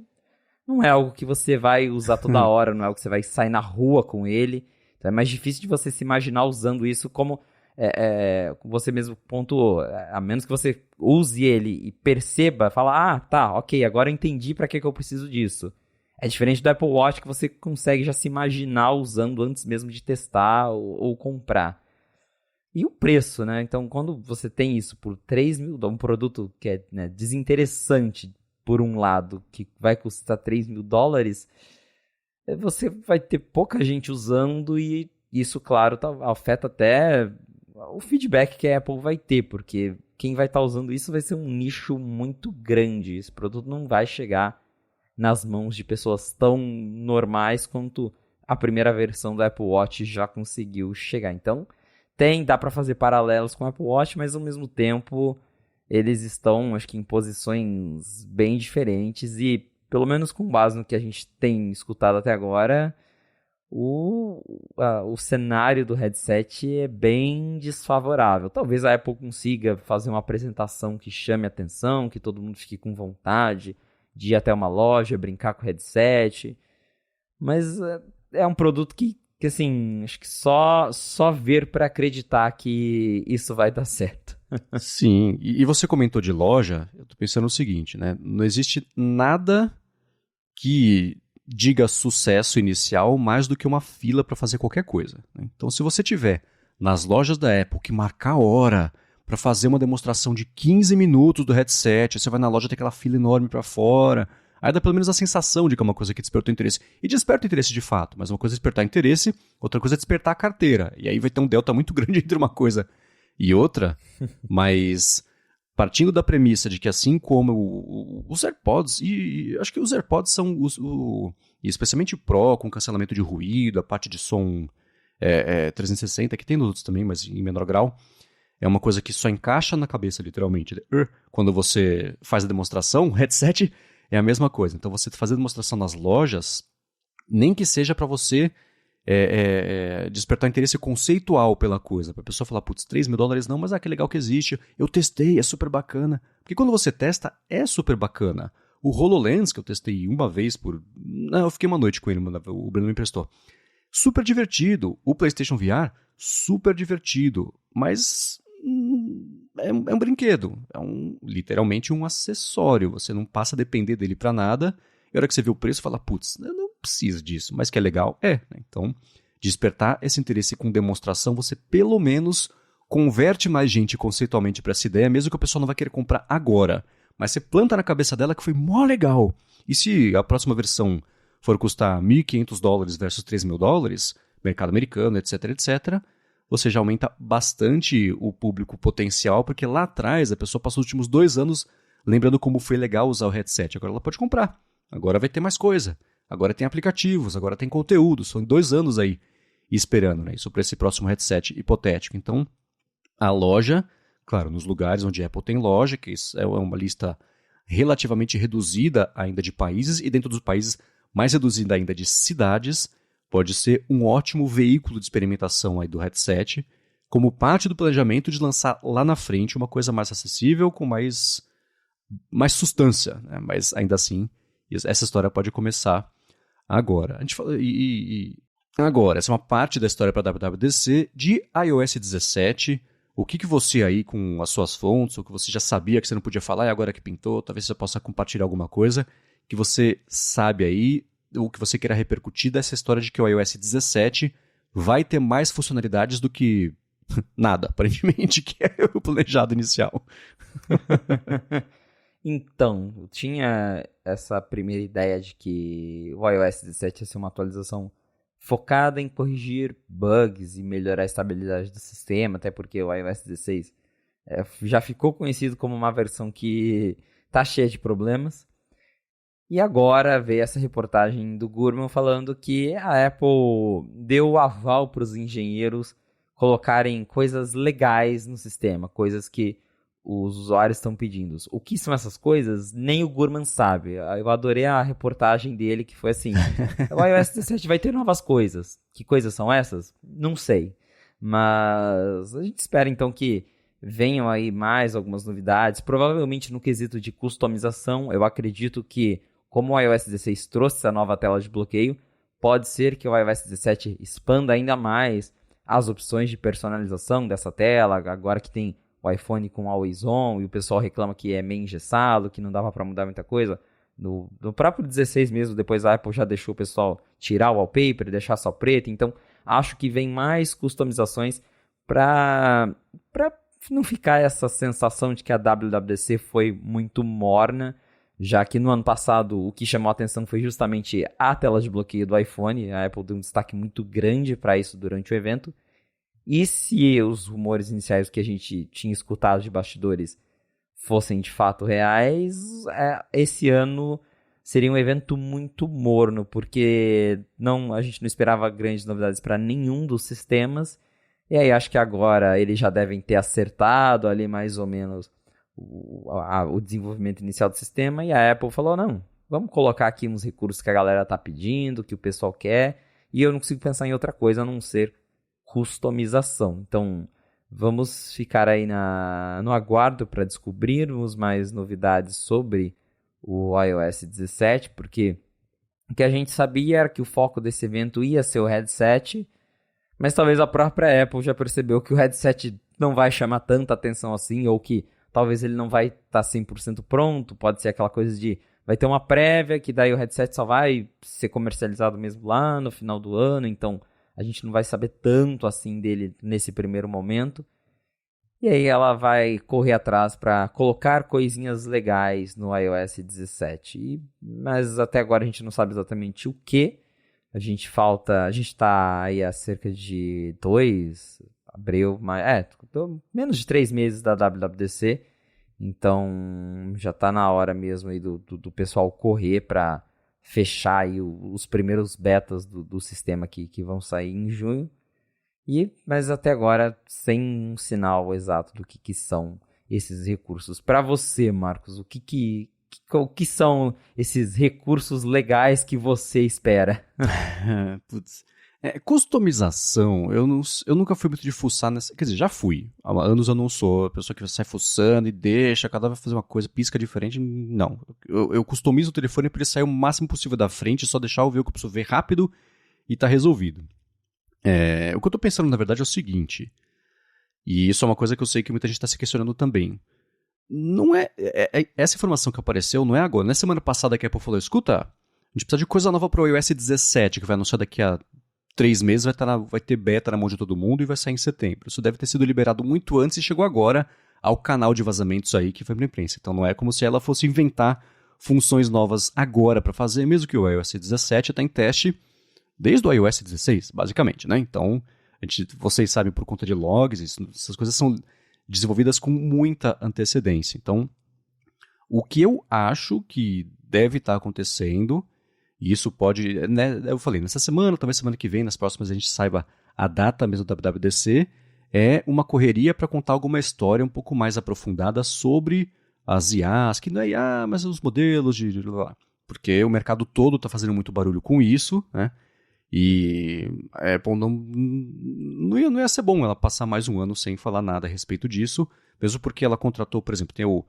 não é algo que você vai usar toda hora, não é algo que você vai sair na rua com ele. Então é mais difícil de você se imaginar usando isso como você mesmo pontuou. A menos que você use ele e perceba, fala, tá, ok, agora eu entendi para que eu preciso disso. É diferente do Apple Watch, que você consegue já se imaginar usando antes mesmo de testar ou comprar. E o preço, né? Então, quando você tem isso por $3.000, um produto que é, né, desinteressante por um lado, que vai custar $3.000, você vai ter pouca gente usando e isso, claro, afeta até o feedback que a Apple vai ter, porque quem vai estar usando isso vai ser um nicho muito grande. Esse produto não vai chegar nas mãos de pessoas tão normais quanto a primeira versão do Apple Watch já conseguiu chegar. Então, dá para fazer paralelos com o Apple Watch, mas ao mesmo tempo eles estão, acho que, em posições bem diferentes e, pelo menos com base no que a gente tem escutado até agora, o cenário do headset é bem desfavorável. Talvez a Apple consiga fazer uma apresentação que chame a atenção, que todo mundo fique com vontade de ir até uma loja, brincar com o headset, mas é um produto que assim, acho que só ver para acreditar que isso vai dar certo. Sim, e você comentou de loja, eu tô pensando o seguinte, né? Não existe nada que diga sucesso inicial mais do que uma fila para fazer qualquer coisa, né? Então, se você tiver nas lojas da Apple que marcar a hora para fazer uma demonstração de 15 minutos do headset, você vai na loja, tem aquela fila enorme para fora, aí dá pelo menos a sensação de que é uma coisa que despertou interesse. E desperta interesse de fato, mas uma coisa é despertar interesse, outra coisa é despertar a carteira. E aí vai ter um delta muito grande entre uma coisa e outra, mas partindo da premissa de que assim como os AirPods, e acho que os AirPods são, especialmente o Pro, com cancelamento de ruído, a parte de som 360, que tem nos outros também, mas em menor grau, é uma coisa que só encaixa na cabeça, literalmente. Quando você faz a demonstração, o headset é a mesma coisa. Então, você fazer demonstração nas lojas, nem que seja para você despertar interesse conceitual pela coisa. Para a pessoa falar, putz, $3.000 não, mas que legal que existe. Eu testei, é super bacana. Porque quando você testa, é super bacana. O HoloLens, que eu testei uma vez eu fiquei uma noite com ele, o Bruno me emprestou. Super divertido. O PlayStation VR, super divertido. Mas é um brinquedo, literalmente um acessório, você não passa a depender dele para nada, e a hora que você vê o preço, fala, putz, eu não preciso disso, mas que é legal, né? Então, despertar esse interesse com demonstração, você pelo menos converte mais gente conceitualmente para essa ideia, mesmo que a pessoa não vai querer comprar agora, mas você planta na cabeça dela que foi mó legal, e se a próxima versão for custar $1.500 versus $3.000, mercado americano, etc, etc, você já aumenta bastante o público potencial, porque lá atrás a pessoa passou os últimos 2 anos lembrando como foi legal usar o headset. Agora ela pode comprar. Agora vai ter mais coisa. Agora tem aplicativos, agora tem conteúdo. São 2 anos aí esperando, né? Isso para esse próximo headset hipotético. Então, a loja, claro, nos lugares onde a Apple tem loja, que é uma lista relativamente reduzida ainda de países, e dentro dos países mais reduzida ainda de cidades, pode ser um ótimo veículo de experimentação aí do headset, como parte do planejamento de lançar lá na frente uma coisa mais acessível, com mais substância, né? Mas ainda assim, essa história pode começar agora. A gente fala, agora, essa é uma parte da história para a WWDC de iOS 17. O que você aí, com as suas fontes, o que você já sabia que você não podia falar e agora que pintou, talvez você possa compartilhar alguma coisa que você sabe aí, o que você queira repercutir dessa história de que o iOS 17 vai ter mais funcionalidades do que nada, aparentemente, que é o planejado inicial. Então, eu tinha essa primeira ideia de que o iOS 17 ia ser uma atualização focada em corrigir bugs e melhorar a estabilidade do sistema, até porque o iOS 16 já ficou conhecido como uma versão que está cheia de problemas. E agora veio essa reportagem do Gurman falando que a Apple deu o aval para os engenheiros colocarem coisas legais no sistema, coisas que os usuários estão pedindo. O que são essas coisas? Nem o Gurman sabe. Eu adorei a reportagem dele, que foi assim, o iOS 17 vai ter novas coisas. Que coisas são essas? Não sei. Mas a gente espera então que venham aí mais algumas novidades, provavelmente no quesito de customização. Eu acredito que, como o iOS 16 trouxe essa nova tela de bloqueio, pode ser que o iOS 17 expanda ainda mais as opções de personalização dessa tela, agora que tem o iPhone com Always On, e o pessoal reclama que é meio engessado, que não dava para mudar muita coisa. No próprio 16 mesmo, depois a Apple já deixou o pessoal tirar o wallpaper, deixar só preto, então acho que vem mais customizações para não ficar essa sensação de que a WWDC foi muito morna. já que no ano passado o que chamou a atenção foi justamente a tela de bloqueio do iPhone. A Apple deu um destaque muito grande para isso durante o evento. E se os rumores iniciais que a gente tinha escutado de bastidores fossem de fato reais, esse ano seria um evento muito morno, porque a gente não esperava grandes novidades para nenhum dos sistemas. E aí acho que agora eles já devem ter acertado ali mais ou menos o desenvolvimento inicial do sistema, e a Apple falou, não, vamos colocar aqui uns recursos que a galera tá pedindo, que o pessoal quer, e eu não consigo pensar em outra coisa a não ser customização. Então, vamos ficar aí no aguardo para descobrirmos mais novidades sobre o iOS 17, porque o que a gente sabia era que o foco desse evento ia ser o headset, mas talvez a própria Apple já percebeu que o headset não vai chamar tanta atenção assim, ou que talvez ele não vai estar 100% pronto, pode ser aquela coisa de vai ter uma prévia, que daí o headset só vai ser comercializado mesmo lá no final do ano, então a gente não vai saber tanto assim dele nesse primeiro momento. E aí ela vai correr atrás para colocar coisinhas legais no iOS 17. Mas até agora a gente não sabe exatamente o que. A gente está aí há cerca de menos de 3 meses da WWDC. Então já está na hora mesmo aí do pessoal correr para fechar aí os primeiros betas do sistema que vão sair em junho. Mas até agora sem um sinal exato do que são esses recursos. Para você, Marcos, o que são esses recursos legais que você espera? Putz. Customização, eu nunca fui muito de fuçar nessa. Quer dizer, já fui. Há anos eu não sou a pessoa que sai fuçando e deixa, cada vez fazer uma coisa, pisca diferente. Não. Eu customizo o telefone para ele sair o máximo possível da frente, só deixar eu ver o que eu preciso ver rápido e tá resolvido. O que eu tô pensando, na verdade, é o seguinte. E isso é uma coisa que eu sei que muita gente está se questionando também. Não essa informação que apareceu não é agora. Não é semana passada que a Apple falou, escuta, a gente precisa de coisa nova pro iOS 17, que vai anunciar daqui a 3 meses, vai ter beta na mão de todo mundo e vai sair em setembro. Isso deve ter sido liberado muito antes e chegou agora ao canal de vazamentos aí que foi pra imprensa. Então não é como se ela fosse inventar funções novas agora para fazer, mesmo que o iOS 17 está em teste desde o iOS 16, basicamente, né? Então, vocês sabem por conta de logs, essas coisas são desenvolvidas com muita antecedência. Então, o que eu acho que deve estar acontecendo, e isso pode, né, eu falei, nessa semana, talvez semana que vem, nas próximas a gente saiba a data mesmo da WWDC, é uma correria para contar alguma história um pouco mais aprofundada sobre as IAs, que não é IA, mas os modelos porque o mercado todo está fazendo muito barulho com isso, né? E a Apple não ia ser bom ela passar mais um ano sem falar nada a respeito disso, mesmo porque ela contratou, por exemplo, tem o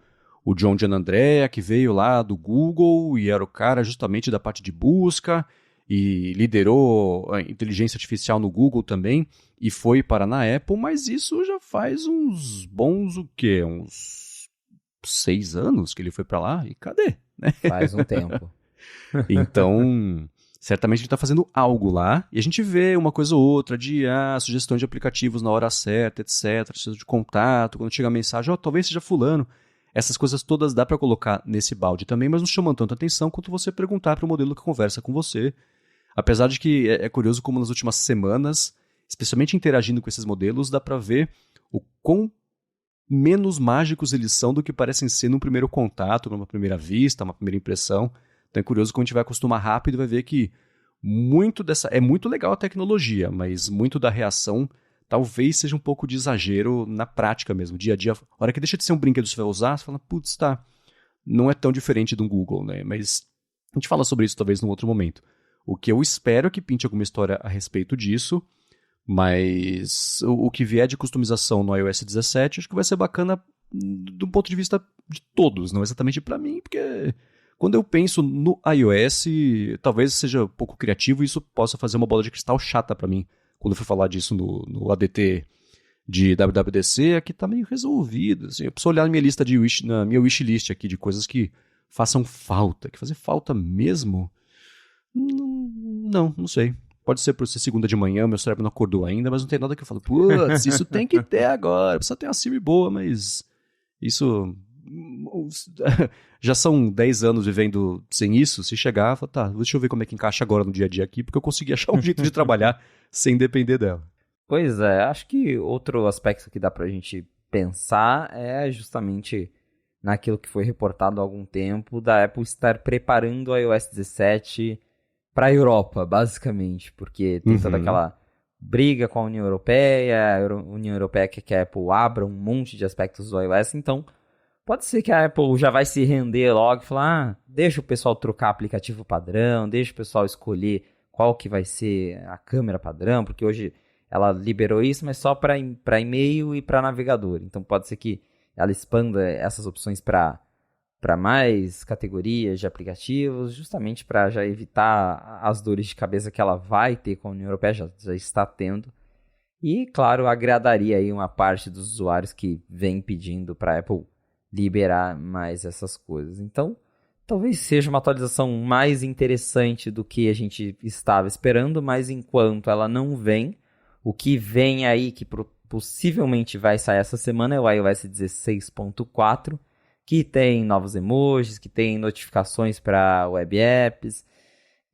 John Gianandrea, que veio lá do Google e era o cara justamente da parte de busca e liderou a inteligência artificial no Google também e foi parar na Apple, mas isso já faz uns bons, uns 6 anos que ele foi para lá e cadê? Faz um tempo. Então, certamente ele está fazendo algo lá, e a gente vê uma coisa ou outra de sugestões de aplicativos na hora certa, etc, precisa de contato, quando chega a mensagem, talvez seja fulano. Essas coisas todas dá para colocar nesse balde também, mas não chamam tanto atenção quanto você perguntar para o modelo que conversa com você. Apesar de que é curioso como nas últimas semanas, especialmente interagindo com esses modelos, dá para ver o quão menos mágicos eles são do que parecem ser num primeiro contato, numa primeira vista, uma primeira impressão. Então é curioso como a gente vai acostumar rápido e vai ver que é muito legal a tecnologia, mas muito da reação talvez seja um pouco de exagero na prática mesmo, dia a dia. A hora que deixa de ser um brinquedo que você vai usar, você fala, putz, não é tão diferente do Google, né? Mas a gente fala sobre isso talvez num outro momento. O que eu espero é que pinte alguma história a respeito disso, mas o que vier de customização no iOS 17 acho que vai ser bacana do ponto de vista de todos, não exatamente para mim, porque quando eu penso no iOS, talvez seja um pouco criativo e isso possa fazer uma bola de cristal chata para mim. Quando eu fui falar disso no ADT de WWDC, aqui tá meio resolvido. Assim, eu preciso olhar na minha wishlist aqui de coisas que façam falta. Que fazer falta mesmo? Não sei. Pode ser por ser segunda de manhã, meu cérebro não acordou ainda, mas não tem nada que eu falo, putz, isso tem que ter agora. Precisa ter uma Siri boa, mas isso já são 10 anos vivendo sem isso, se chegar, fala, tá, deixa eu ver como é que encaixa agora no dia a dia aqui, porque eu consegui achar um jeito de trabalhar sem depender dela. Pois é, acho que outro aspecto que dá pra gente pensar é justamente naquilo que foi reportado há algum tempo, da Apple estar preparando o iOS 17 para a Europa, basicamente, porque tem toda aquela briga com a União Europeia, a União Europeia quer que a Apple abra um monte de aspectos do iOS, então pode ser que a Apple já vai se render logo e falar, deixa o pessoal trocar aplicativo padrão, deixa o pessoal escolher qual que vai ser a câmera padrão, porque hoje ela liberou isso, mas só para e-mail e para navegador. Então pode ser que ela expanda essas opções para mais categorias de aplicativos, justamente para já evitar as dores de cabeça que ela vai ter com a União Europeia, já está tendo. E, claro, agradaria aí uma parte dos usuários que vem pedindo para a Apple liberar mais essas coisas. Então, talvez seja uma atualização mais interessante do que a gente estava esperando, mas enquanto ela não vem, o que vem aí, que possivelmente vai sair essa semana, é o iOS 16.4, que tem novos emojis, que tem notificações para web apps,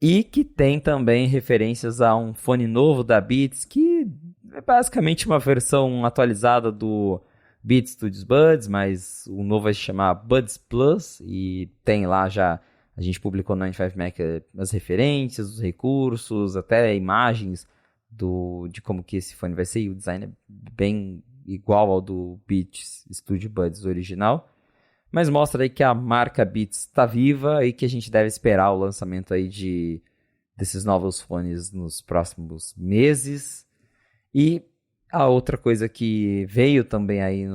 e que tem também referências a um fone novo da Beats, que é basicamente uma versão atualizada do Beats Studios Buds, mas o novo vai se chamar Buds Plus, e tem lá já, a gente publicou no 95Mac as referências, os recursos, até imagens de como que esse fone vai ser, e o design é bem igual ao do Beats Studio Buds original, mas mostra aí que a marca Beats está viva e que a gente deve esperar o lançamento aí desses novos fones nos próximos meses. E a outra coisa que veio também aí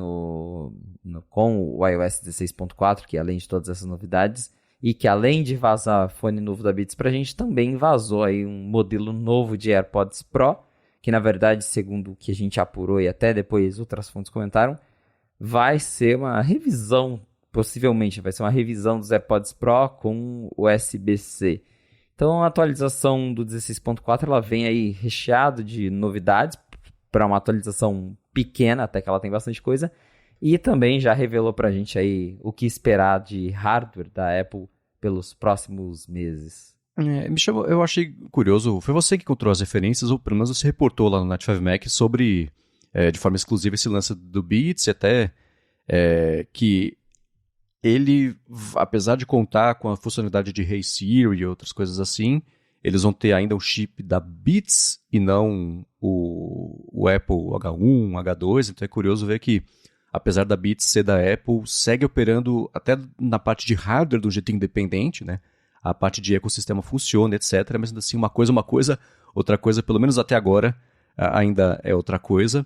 com o iOS 16.4, que além de todas essas novidades, e que além de vazar fone novo da Beats pra gente, também vazou aí um modelo novo de AirPods Pro, que na verdade, segundo o que a gente apurou e até depois outras fontes comentaram, vai ser uma revisão, possivelmente vai ser uma revisão dos AirPods Pro com USB-C. Então a atualização do 16.4 ela vem aí recheado de novidades, para uma atualização pequena, até que ela tem bastante coisa, e também já revelou pra gente aí o que esperar de hardware da Apple pelos próximos meses. Eu achei curioso, foi você que encontrou as referências, ou pelo menos você reportou lá no 95Mac sobre, de forma exclusiva, esse lance do Beats, e até que ele, apesar de contar com a funcionalidade de Hey Siri e outras coisas assim, eles vão ter ainda o chip da Beats e não o Apple H1, H2, então é curioso ver que, apesar da Beats ser da Apple, segue operando até na parte de hardware de um jeito independente, né? A parte de ecossistema funciona, etc. Mas assim, uma coisa, outra coisa, pelo menos até agora, ainda é outra coisa.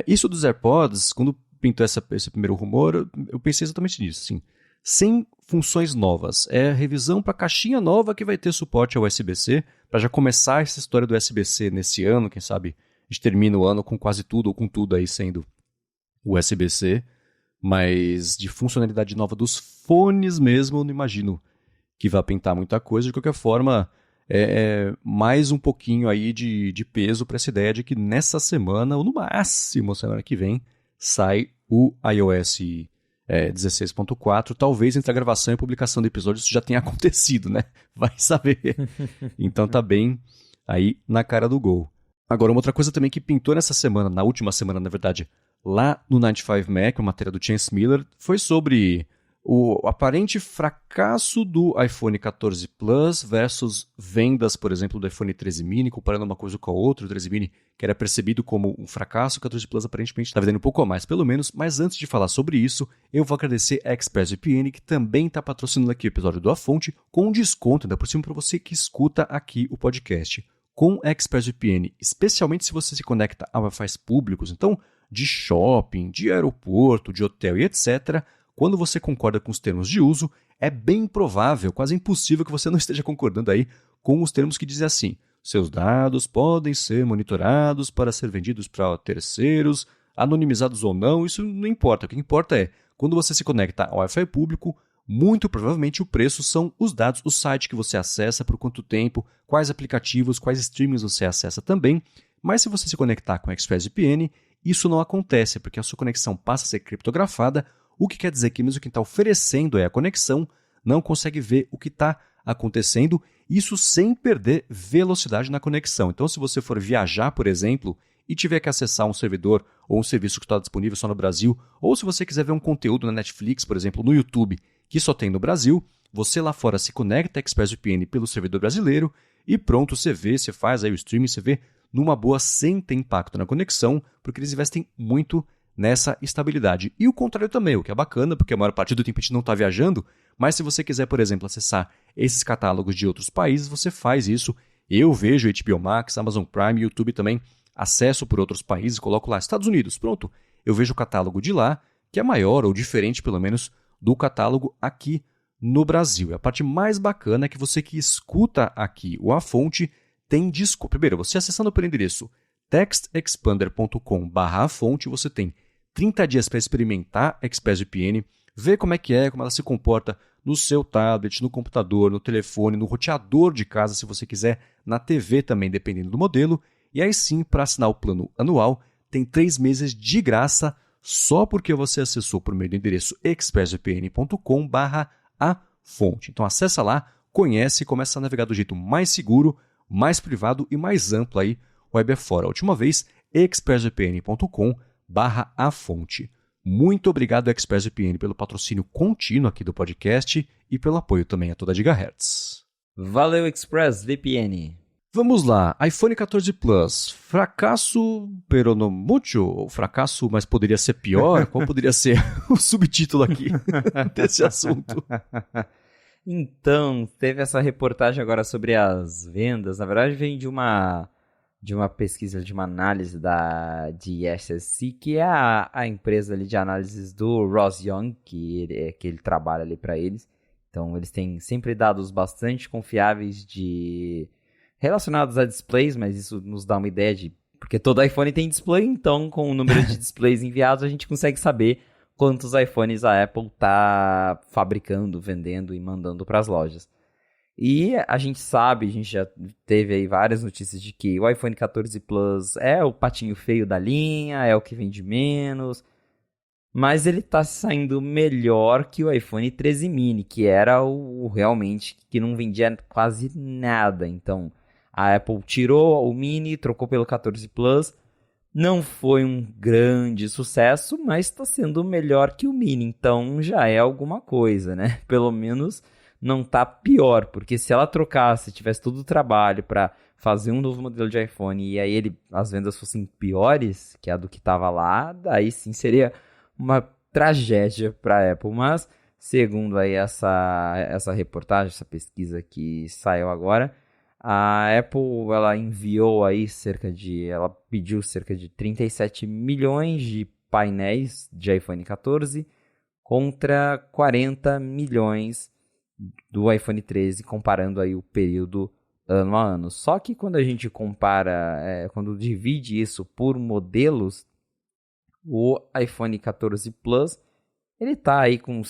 Isso dos AirPods, quando pintou esse primeiro rumor, eu pensei exatamente nisso, assim. Sem funções novas. É revisão para caixinha nova que vai ter suporte ao USB-C, para já começar essa história do USB-C nesse ano, quem sabe a gente termina o ano com quase tudo, ou com tudo aí sendo USB-C, mas de funcionalidade nova dos fones mesmo, eu não imagino que vá pintar muita coisa. De qualquer forma, mais um pouquinho aí de peso para essa ideia de que nessa semana, ou no máximo semana que vem, sai o iOS 16.4, talvez entre a gravação e a publicação do episódio isso já tenha acontecido, né? Vai saber. Então tá bem aí na cara do gol. Agora, uma outra coisa também que pintou nessa semana, na última semana, na verdade, lá no 95Mac, uma matéria do Chance Miller, foi sobre o aparente fracasso do iPhone 14 Plus versus vendas, por exemplo, do iPhone 13 mini, comparando uma coisa com a outra. O 13 mini, que era percebido como um fracasso, o 14 Plus aparentemente está vendendo um pouco a mais, pelo menos. Mas antes de falar sobre isso, eu vou agradecer a ExpressVPN, que também está patrocinando aqui o episódio do A Fonte, com um desconto, ainda por cima, para você que escuta aqui o podcast. Com a ExpressVPN, especialmente se você se conecta a Wi-Fi públicos, então de shopping, de aeroporto, de hotel e etc., quando você concorda com os termos de uso, é bem provável, quase impossível que você não esteja concordando aí com os termos que dizem assim: seus dados podem ser monitorados para ser vendidos para terceiros, anonimizados ou não, isso não importa. O que importa é, quando você se conecta ao Wi-Fi público, muito provavelmente o preço são os dados, o site que você acessa, por quanto tempo, quais aplicativos, quais streamings você acessa também. Mas se você se conectar com a ExpressVPN, isso não acontece, porque a sua conexão passa a ser criptografada, o que quer dizer que mesmo quem está oferecendo a conexão não consegue ver o que está acontecendo, isso sem perder velocidade na conexão. Então, se você for viajar, por exemplo, e tiver que acessar um servidor ou um serviço que está disponível só no Brasil, ou se você quiser ver um conteúdo na Netflix, por exemplo, no YouTube, que só tem no Brasil, você lá fora se conecta a ExpressVPN pelo servidor brasileiro e pronto, você vê, você faz aí o streaming, você vê numa boa sem ter impacto na conexão, porque eles investem muito nessa estabilidade. E o contrário também, o que é bacana, porque a maior parte do tempo a gente não está viajando, mas se você quiser, por exemplo, acessar esses catálogos de outros países, você faz isso. Eu vejo HBO Max, Amazon Prime, YouTube também, acesso por outros países, coloco lá Estados Unidos, pronto. Eu vejo o catálogo de lá, que é maior ou diferente, pelo menos, do catálogo aqui no Brasil. E a parte mais bacana é que você que escuta aqui o A Fonte tem desconto. Primeiro, você acessando pelo endereço textexpander.com/afonte, você tem 30 dias para experimentar a ExpressVPN, ver como como ela se comporta no seu tablet, no computador, no telefone, no roteador de casa, se você quiser, na TV também, dependendo do modelo. E aí sim, para assinar o plano anual, tem 3 meses de graça só porque você acessou por meio do endereço expressvpn.com/afonte. Então acessa lá, conhece e começa a navegar do jeito mais seguro, mais privado e mais amplo aí, web afora. A última vez, expressvpn.com/afonte. Muito obrigado, ExpressVPN, pelo patrocínio contínuo aqui do podcast e pelo apoio também a toda a Gigahertz. Valeu, ExpressVPN. Vamos lá, iPhone 14 Plus, fracasso pero no mucho, ou fracasso, mas poderia ser pior? Qual poderia ser o subtítulo aqui desse assunto? Então, teve essa reportagem agora sobre as vendas. Na verdade, vem de uma pesquisa, de uma análise da DSSC, que é a empresa ali de análises do Ross Young, que ele trabalha ali para eles. Então, eles têm sempre dados bastante confiáveis relacionados a displays, mas isso nos dá uma ideia porque todo iPhone tem display, então com o número de displays enviados a gente consegue saber quantos iPhones a Apple está fabricando, vendendo e mandando para as lojas. E a gente já teve aí várias notícias de que o iPhone 14 Plus é o patinho feio da linha, é o que vende menos, mas ele está saindo melhor que o iPhone 13 mini, que era o realmente que não vendia quase nada. Então, a Apple tirou o mini, trocou pelo 14 Plus. Não foi um grande sucesso, mas está sendo melhor que o mini. Então, já é alguma coisa, né? Pelo menos não tá pior, porque se ela trocasse, tivesse todo o trabalho para fazer um novo modelo de iPhone e aí as vendas fossem piores que a do que estava lá, daí sim seria uma tragédia para a Apple. Mas, segundo aí essa reportagem, essa pesquisa que saiu agora, a Apple ela ela pediu cerca de 37 milhões de painéis de iPhone 14 contra 40 milhões do iPhone 13, comparando aí o período ano a ano. Só que quando a gente compara, quando divide isso por modelos, o iPhone 14 Plus, ele está aí com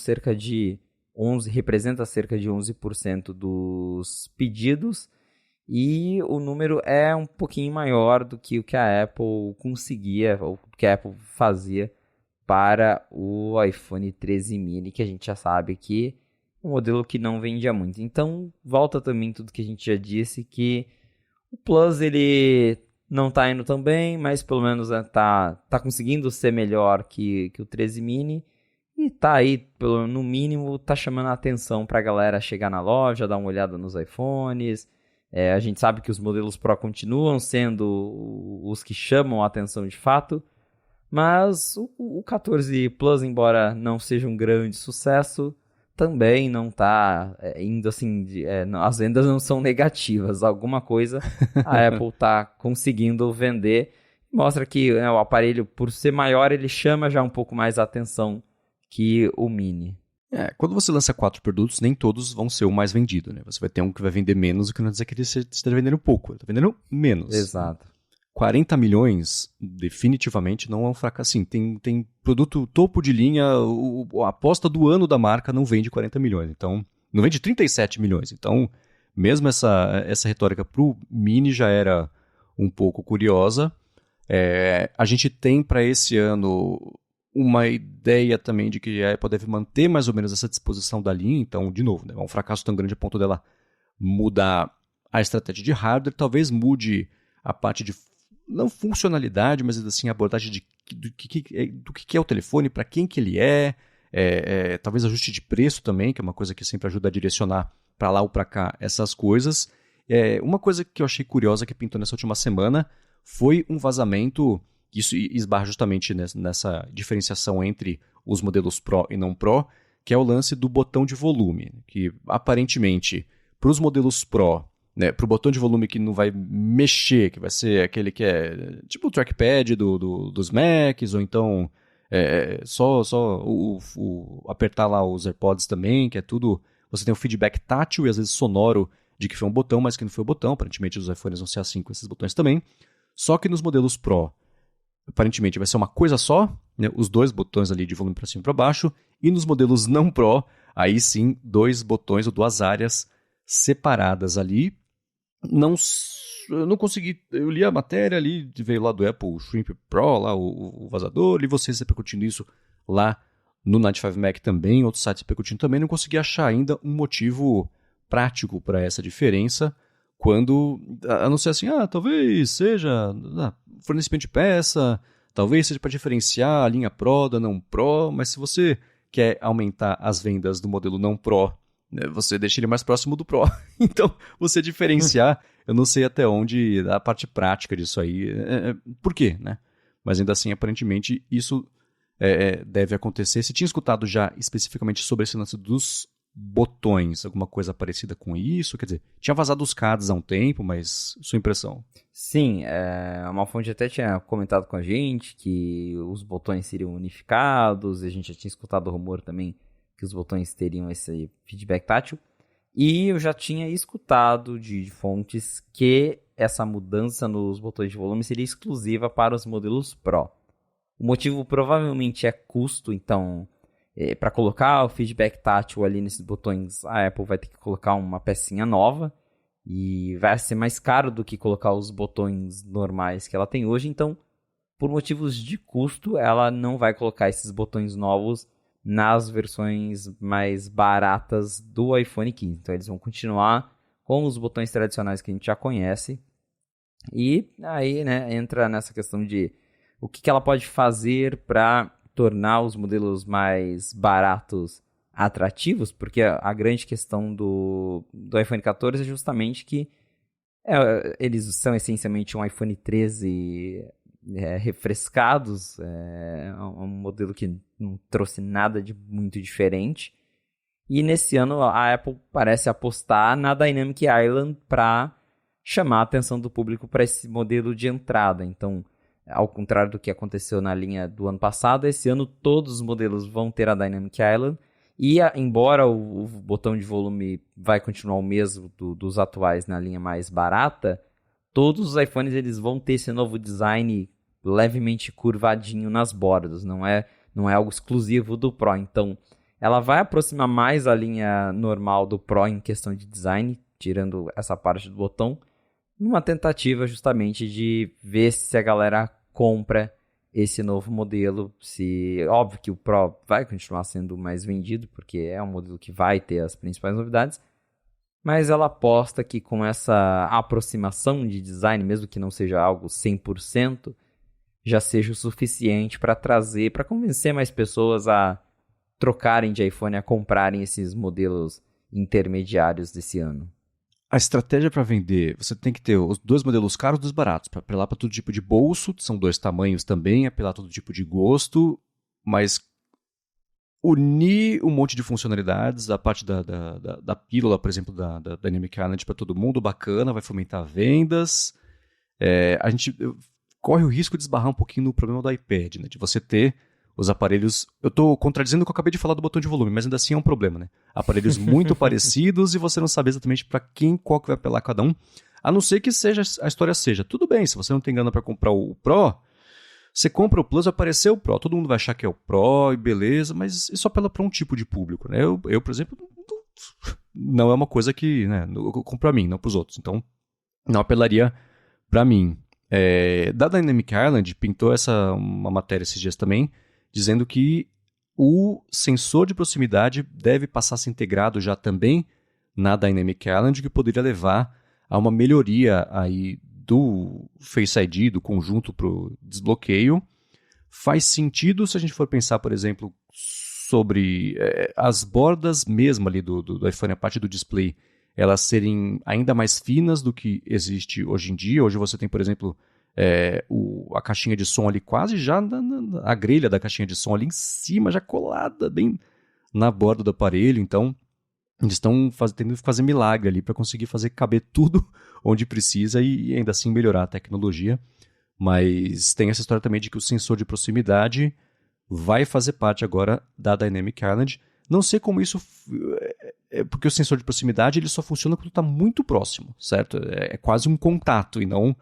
representa cerca de 11% dos pedidos, e o número é um pouquinho maior do que o que a Apple conseguia, ou que a Apple fazia para o iPhone 13 mini, que a gente já sabe que é um modelo que não vendia muito. Então, volta também tudo que a gente já disse, que o Plus ele não está indo tão bem, mas pelo menos tá conseguindo ser melhor que o 13 mini, e tá aí, no mínimo, tá chamando a atenção para a galera chegar na loja, dar uma olhada nos iPhones. A gente sabe que os modelos Pro continuam sendo os que chamam a atenção de fato, mas o 14 Plus, embora não seja um grande sucesso, também não está indo assim, as vendas não são negativas. Alguma coisa a Apple está conseguindo vender. Mostra que o aparelho, por ser maior, ele chama já um pouco mais a atenção que o Mini. Quando você lança 4 produtos, nem todos vão ser o mais vendido, né? Você vai ter um que vai vender menos, o que não quer dizer que ele esteja vendendo pouco. Ele está vendendo menos. Exato. 40 milhões, definitivamente, não é um fracasso. Assim, tem produto topo de linha, a aposta do ano da marca não vende 40 milhões. Então, não vende 37 milhões. Então, mesmo essa retórica para o Mini já era um pouco curiosa. A gente tem para esse ano uma ideia também de que a Apple deve manter mais ou menos essa disposição da linha. Então, de novo, né, é um fracasso tão grande a ponto dela mudar a estratégia de hardware, talvez mude a parte de, não funcionalidade, mas assim, a abordagem do que é o telefone, para quem que ele talvez ajuste de preço também, que é uma coisa que sempre ajuda a direcionar para lá ou para cá essas coisas. Uma coisa que eu achei curiosa que pintou nessa última semana foi um vazamento, isso esbarra justamente nessa diferenciação entre os modelos Pro e não Pro, que é o lance do botão de volume, que aparentemente para os modelos Pro, né, para o botão de volume que não vai mexer, que vai ser aquele que é tipo o trackpad dos Macs, ou então só apertar lá os AirPods também, que é tudo, você tem um feedback tátil e às vezes sonoro de que foi um botão, mas que não foi o botão. Aparentemente os iPhones vão ser assim com esses botões também. Só que nos modelos Pro, aparentemente vai ser uma coisa só, né, os dois botões ali de volume para cima e para baixo, e nos modelos não Pro, aí sim, dois botões ou duas áreas separadas ali. Eu não consegui, eu li a matéria ali, veio lá do Apple Shrimp Pro, lá o vazador, li vocês repercutindo isso lá no 95 Mac também, outros sites repercutindo também, não consegui achar ainda um motivo prático para essa diferença, quando, a não ser assim, talvez seja fornecimento de peça, talvez seja para diferenciar a linha Pro da não Pro, mas se você quer aumentar as vendas do modelo não Pro, né, você deixa ele mais próximo do Pro. Então, você diferenciar, eu não sei até onde a parte prática disso aí, por quê, né? Mas ainda assim, aparentemente, isso deve acontecer. Você tinha escutado já especificamente sobre esse lance dos botões, alguma coisa parecida com isso? Quer dizer, tinha vazado os CADs há um tempo, mas sua impressão? Sim, uma fonte até tinha comentado com a gente que os botões seriam unificados, e a gente já tinha escutado o rumor também que os botões teriam esse feedback tátil, e eu já tinha escutado de fontes que essa mudança nos botões de volume seria exclusiva para os modelos Pro. O motivo provavelmente é custo, então para colocar o feedback tátil ali nesses botões, a Apple vai ter que colocar uma pecinha nova e vai ser mais caro do que colocar os botões normais que ela tem hoje. Então, por motivos de custo, ela não vai colocar esses botões novos nas versões mais baratas do iPhone 15. Então, eles vão continuar com os botões tradicionais que a gente já conhece. E aí, né, entra nessa questão de o que ela pode fazer para tornar os modelos mais baratos atrativos, porque a grande questão do iPhone 14 é justamente que eles são essencialmente um iPhone 13 refrescados, um modelo que não trouxe nada de muito diferente, e nesse ano a Apple parece apostar na Dynamic Island para chamar a atenção do público para esse modelo de entrada. Então, ao contrário do que aconteceu na linha do ano passado, esse ano todos os modelos vão ter a Dynamic Island, e embora o botão de volume vai continuar o mesmo dos atuais na linha mais barata, todos os iPhones eles vão ter esse novo design levemente curvadinho nas bordas, não é algo exclusivo do Pro. Então, ela vai aproximar mais a linha normal do Pro em questão de design, tirando essa parte do botão, numa tentativa justamente de ver se a galera compra esse novo modelo. Óbvio que o Pro vai continuar sendo mais vendido, porque é um modelo que vai ter as principais novidades, mas ela aposta que com essa aproximação de design, mesmo que não seja algo 100%, já seja o suficiente para convencer mais pessoas a trocarem de iPhone, a comprarem esses modelos intermediários desse ano. A estratégia para vender, você tem que ter os dois modelos caros e dos baratos, para apelar para todo tipo de bolso, são dois tamanhos também, apelar todo tipo de gosto, mas unir um monte de funcionalidades, a parte da pílula, por exemplo, da Dynamic Island para todo mundo, bacana, vai fomentar vendas. A gente corre o risco de esbarrar um pouquinho no problema do iPad, né, de você ter os aparelhos... Eu estou contradizendo o que eu acabei de falar do botão de volume, mas ainda assim é um problema, né? Aparelhos muito parecidos e você não sabe exatamente para qual que vai apelar cada um, a não ser que a história seja, tudo bem, se você não tem grana para comprar o Pro, você compra o Plus, vai aparecer o Pro, todo mundo vai achar que é o Pro e beleza, mas isso apela para um tipo de público, né? Eu, por exemplo, não é uma coisa que, né, eu compro para mim, não para os outros, então não apelaria para mim. Da Dynamic Island, pintou uma matéria esses dias também, dizendo que o sensor de proximidade deve passar a ser integrado já também na Dynamic Island, que poderia levar a uma melhoria aí do Face ID, do conjunto para o desbloqueio. Faz sentido se a gente for pensar, por exemplo, sobre as bordas mesmo ali do iPhone, a parte do display, elas serem ainda mais finas do que existe hoje em dia. Hoje você tem, por exemplo, a caixinha de som ali quase já a grelha da caixinha de som ali em cima, já colada bem na borda do aparelho. Então, eles estão tendo que fazer milagre ali para conseguir fazer caber tudo onde precisa e ainda assim melhorar a tecnologia. Mas tem essa história também de que o sensor de proximidade vai fazer parte agora da Dynamic Island. Não sei como isso... porque o sensor de proximidade ele só funciona quando está muito próximo, certo? É quase um contato e não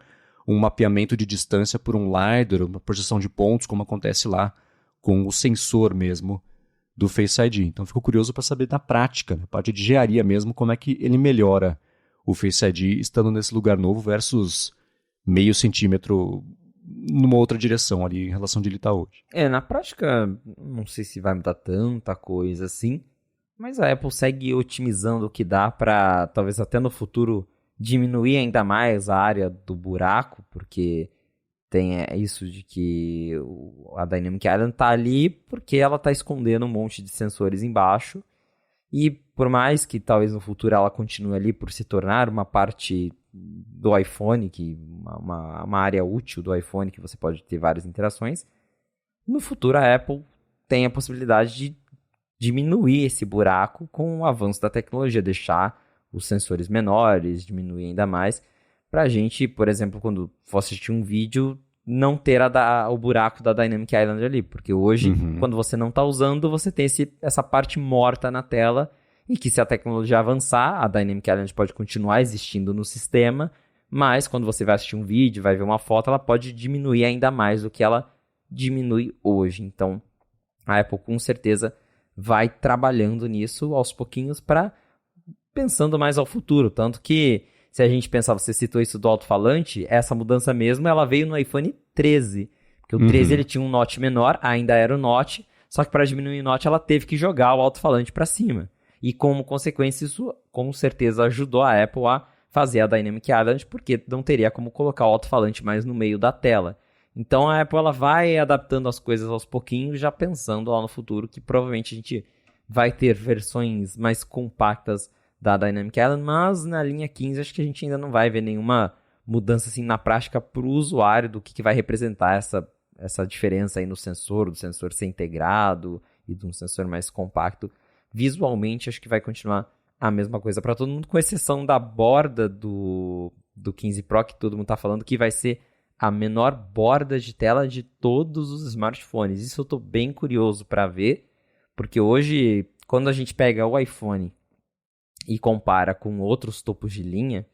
um mapeamento de distância por um LiDAR, uma projeção de pontos, como acontece lá com o sensor mesmo do Face ID. Então, fico curioso para saber na prática, na parte de engenharia mesmo, como é que ele melhora o Face ID estando nesse lugar novo versus meio centímetro numa outra direção ali em relação de ele estar hoje. Na prática, não sei se vai mudar tanta coisa assim, mas a Apple segue otimizando o que dá para talvez até no futuro diminuir ainda mais a área do buraco, porque tem isso de que a Dynamic Island tá ali porque ela tá escondendo um monte de sensores embaixo, e por mais que talvez no futuro ela continue ali por se tornar uma parte do iPhone, uma área útil do iPhone que você pode ter várias interações, no futuro a Apple tem a possibilidade de diminuir esse buraco com o avanço da tecnologia, deixar os sensores menores, diminuir ainda mais, para a gente, por exemplo, quando for assistir um vídeo, não ter o buraco da Dynamic Island ali, porque hoje, quando você não está usando, você tem essa parte morta na tela, e que se a tecnologia avançar, a Dynamic Island pode continuar existindo no sistema, mas quando você vai assistir um vídeo, vai ver uma foto, ela pode diminuir ainda mais do que ela diminui hoje. Então, a Apple com certeza vai trabalhando nisso aos pouquinhos para pensando mais ao futuro, tanto que se a gente pensar, você citou isso do alto-falante, essa mudança mesmo, ela veio no iPhone 13, porque o 13 ele tinha um notch menor, ainda era o notch, só que para diminuir o notch ela teve que jogar o alto-falante para cima, e como consequência isso com certeza ajudou a Apple a fazer a Dynamic Island, porque não teria como colocar o alto-falante mais no meio da tela. Então a Apple ela vai adaptando as coisas aos pouquinhos, já pensando lá no futuro que provavelmente a gente vai ter versões mais compactas da Dynamic Island, mas na linha 15 acho que a gente ainda não vai ver nenhuma mudança assim na prática para o usuário do que vai representar essa diferença aí no sensor, do sensor ser integrado e de um sensor mais compacto. Visualmente acho que vai continuar a mesma coisa para todo mundo, com exceção da borda do 15 Pro, que todo mundo está falando que vai ser a menor borda de tela de todos os smartphones. Isso eu estou bem curioso para ver, porque hoje, quando a gente pega o iPhone e compara com outros topos de linha,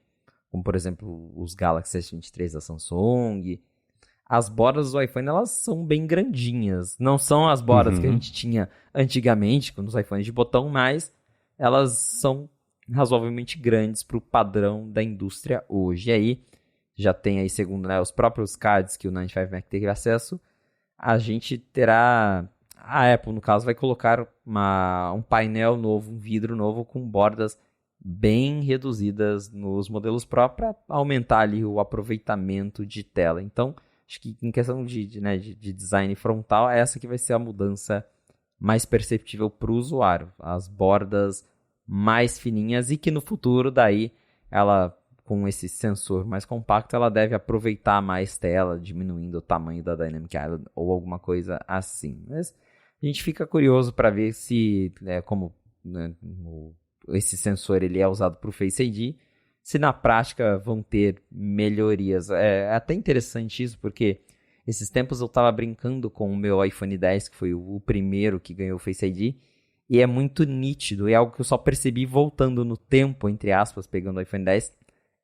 como por exemplo os Galaxy S23 da Samsung, as bordas do iPhone elas são bem grandinhas. Não são as bordas que a gente tinha antigamente, com os iPhones de botão, mas elas são razoavelmente grandes para o padrão da indústria hoje. E aí, já tem aí, segundo os próprios cards que o 95Mac teve acesso, a gente terá... A Apple, no caso, vai colocar um painel novo, um vidro novo com bordas bem reduzidas nos modelos Pro para aumentar ali o aproveitamento de tela. Então, acho que em questão de design frontal, essa que vai ser a mudança mais perceptível para o usuário. As bordas mais fininhas e que no futuro, daí, ela, com esse sensor mais compacto, ela deve aproveitar mais tela, diminuindo o tamanho da Dynamic Island ou alguma coisa assim. Mas a gente fica curioso para ver se, como esse sensor ele é usado para o Face ID, se na prática vão ter melhorias. É até interessante isso, porque esses tempos eu estava brincando com o meu iPhone X, que foi o primeiro que ganhou o Face ID, e é muito nítido, é algo que eu só percebi voltando no tempo, entre aspas, pegando o iPhone X,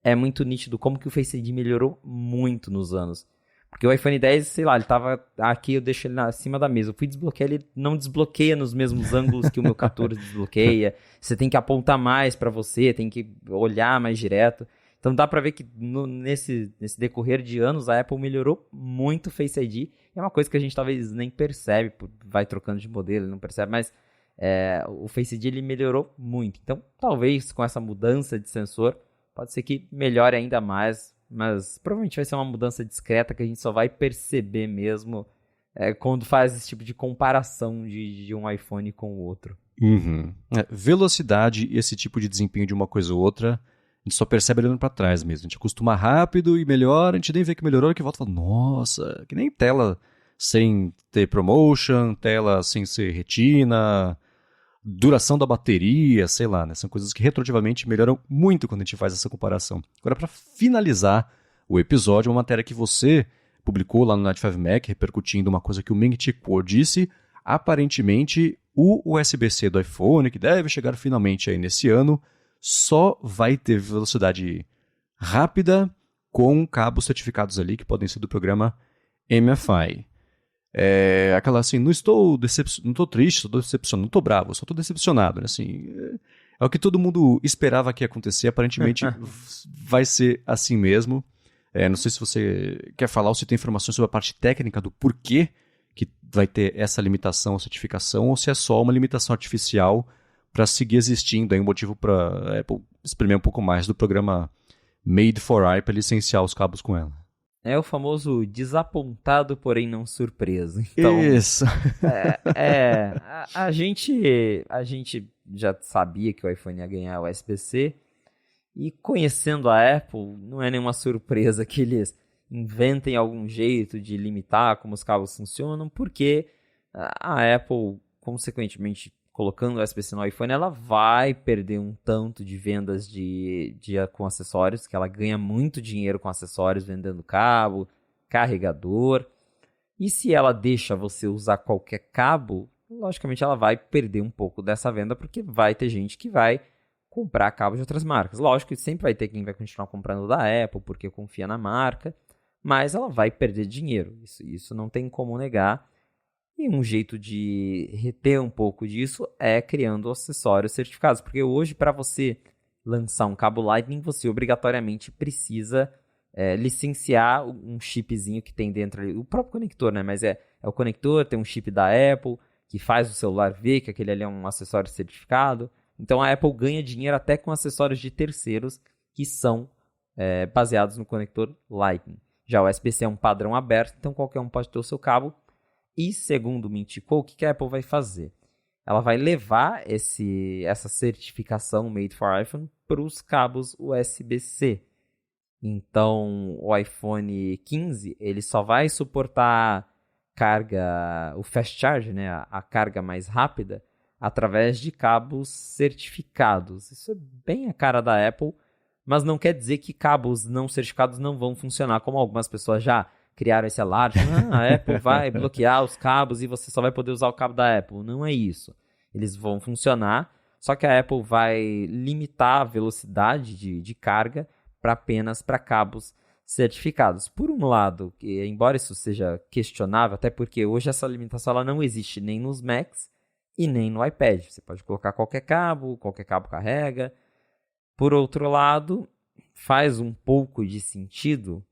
é muito nítido como que o Face ID melhorou muito nos anos. Porque o iPhone X, sei lá, ele tava aqui, eu deixo ele acima da mesa. Eu fui desbloquear, ele não desbloqueia nos mesmos ângulos que o meu 14 desbloqueia. Você tem que apontar mais para você, tem que olhar mais direto. Então dá pra ver que nesse decorrer de anos a Apple melhorou muito o Face ID. É uma coisa que a gente talvez nem percebe, vai trocando de modelo, não percebe, mas o Face ID ele melhorou muito. Então talvez com essa mudança de sensor, pode ser que melhore ainda mais, mas provavelmente vai ser uma mudança discreta que a gente só vai perceber mesmo quando faz esse tipo de comparação de um iPhone com o outro. Uhum. Velocidade e esse tipo de desempenho de uma coisa ou outra, a gente só percebe olhando pra trás mesmo. A gente acostuma rápido e melhora, a gente nem vê que melhorou, que volta e fala, nossa, que nem tela sem ter ProMotion, tela sem ser retina, duração da bateria, sei lá, né? São coisas que retroativamente melhoram muito quando a gente faz essa comparação. Agora, para finalizar o episódio, uma matéria que você publicou lá no Night 5 Mac, repercutindo uma coisa que o Ming-Chi Kuo disse, aparentemente o USB-C do iPhone, que deve chegar finalmente aí nesse ano, só vai ter velocidade rápida com cabos certificados ali, que podem ser do programa MFI. Aquela assim, não estou triste, estou decepcionado, não estou bravo, só estou decepcionado. Né? Assim, é o que todo mundo esperava que ia acontecer, aparentemente vai ser assim mesmo. Não sei se você quer falar ou se tem informações sobre a parte técnica do porquê que vai ter essa limitação ou certificação, ou se é só uma limitação artificial para seguir existindo, aí um motivo para Apple experimentar um pouco mais do programa Made for I para licenciar os cabos com ela. É o famoso desapontado, porém não surpreso. Então, isso. A gente já sabia que o iPhone ia ganhar o USB-C, e conhecendo a Apple, não é nenhuma surpresa que eles inventem algum jeito de limitar como os cabos funcionam, porque a Apple, consequentemente, colocando o USB-C no iPhone, ela vai perder um tanto de vendas com acessórios, que ela ganha muito dinheiro com acessórios, vendendo cabo, carregador. E se ela deixa você usar qualquer cabo, logicamente ela vai perder um pouco dessa venda, porque vai ter gente que vai comprar cabos de outras marcas. Lógico que sempre vai ter quem vai continuar comprando da Apple, porque confia na marca, mas ela vai perder dinheiro. Isso não tem como negar. E um jeito de reter um pouco disso é criando acessórios certificados. Porque hoje, para você lançar um cabo Lightning, você obrigatoriamente precisa licenciar um chipzinho que tem dentro ali. O próprio conector, né? Mas é o conector, tem um chip da Apple, que faz o celular ver que aquele ali é um acessório certificado. Então a Apple ganha dinheiro até com acessórios de terceiros que são baseados no conector Lightning. Já o USB-C é um padrão aberto, então qualquer um pode ter o seu cabo. E segundo o Ming-Chi Kuo, o que a Apple vai fazer? Ela vai levar essa certificação Made for iPhone para os cabos USB-C. Então o iPhone 15 ele só vai suportar carga, o fast charge, né, a carga mais rápida, através de cabos certificados. Isso é bem a cara da Apple, mas não quer dizer que cabos não certificados não vão funcionar, como algumas pessoas já criaram esse alarde. A Apple vai bloquear os cabos e você só vai poder usar o cabo da Apple. Não é isso. Eles vão funcionar, só que a Apple vai limitar a velocidade de carga apenas para cabos certificados. Por um lado, embora isso seja questionável, até porque hoje essa limitação ela não existe nem nos Macs e nem no iPad. Você pode colocar qualquer cabo carrega. Por outro lado, faz um pouco de sentido,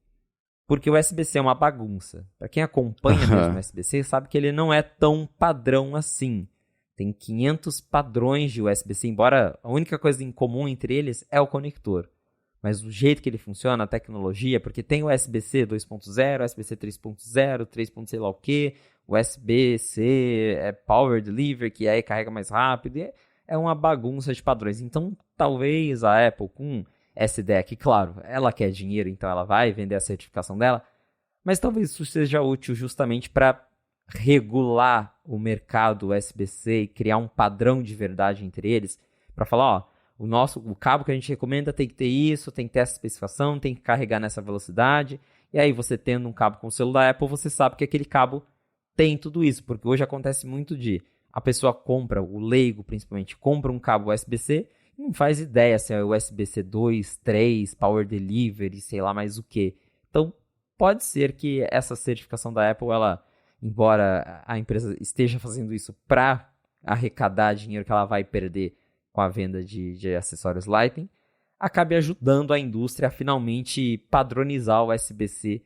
porque o USB-C é uma bagunça. Para quem acompanha mesmo o USB-C, sabe que ele não é tão padrão assim. Tem 500 padrões de USB-C, embora a única coisa em comum entre eles é o conector. Mas o jeito que ele funciona, a tecnologia, porque tem o USB-C 2.0, USB-C 3.0, 3. sei lá o que, USB-C Power Delivery, que aí carrega mais rápido, é uma bagunça de padrões. Então, talvez a Apple, com essa ideia que, claro, ela quer dinheiro, então ela vai vender a certificação dela, mas talvez isso seja útil justamente para regular o mercado USB-C e criar um padrão de verdade entre eles, para falar, o cabo que a gente recomenda tem que ter isso, tem que ter essa especificação, tem que carregar nessa velocidade, e aí você tendo um cabo com o selo da Apple, você sabe que aquele cabo tem tudo isso, porque hoje acontece muito a pessoa compra, o leigo principalmente, compra um cabo USB-C e não faz ideia se é USB-C 2, 3, Power Delivery, sei lá mais o que. Então, pode ser que essa certificação da Apple, embora a empresa esteja fazendo isso para arrecadar dinheiro que ela vai perder com a venda de acessórios Lightning, acabe ajudando a indústria a finalmente padronizar o USB-C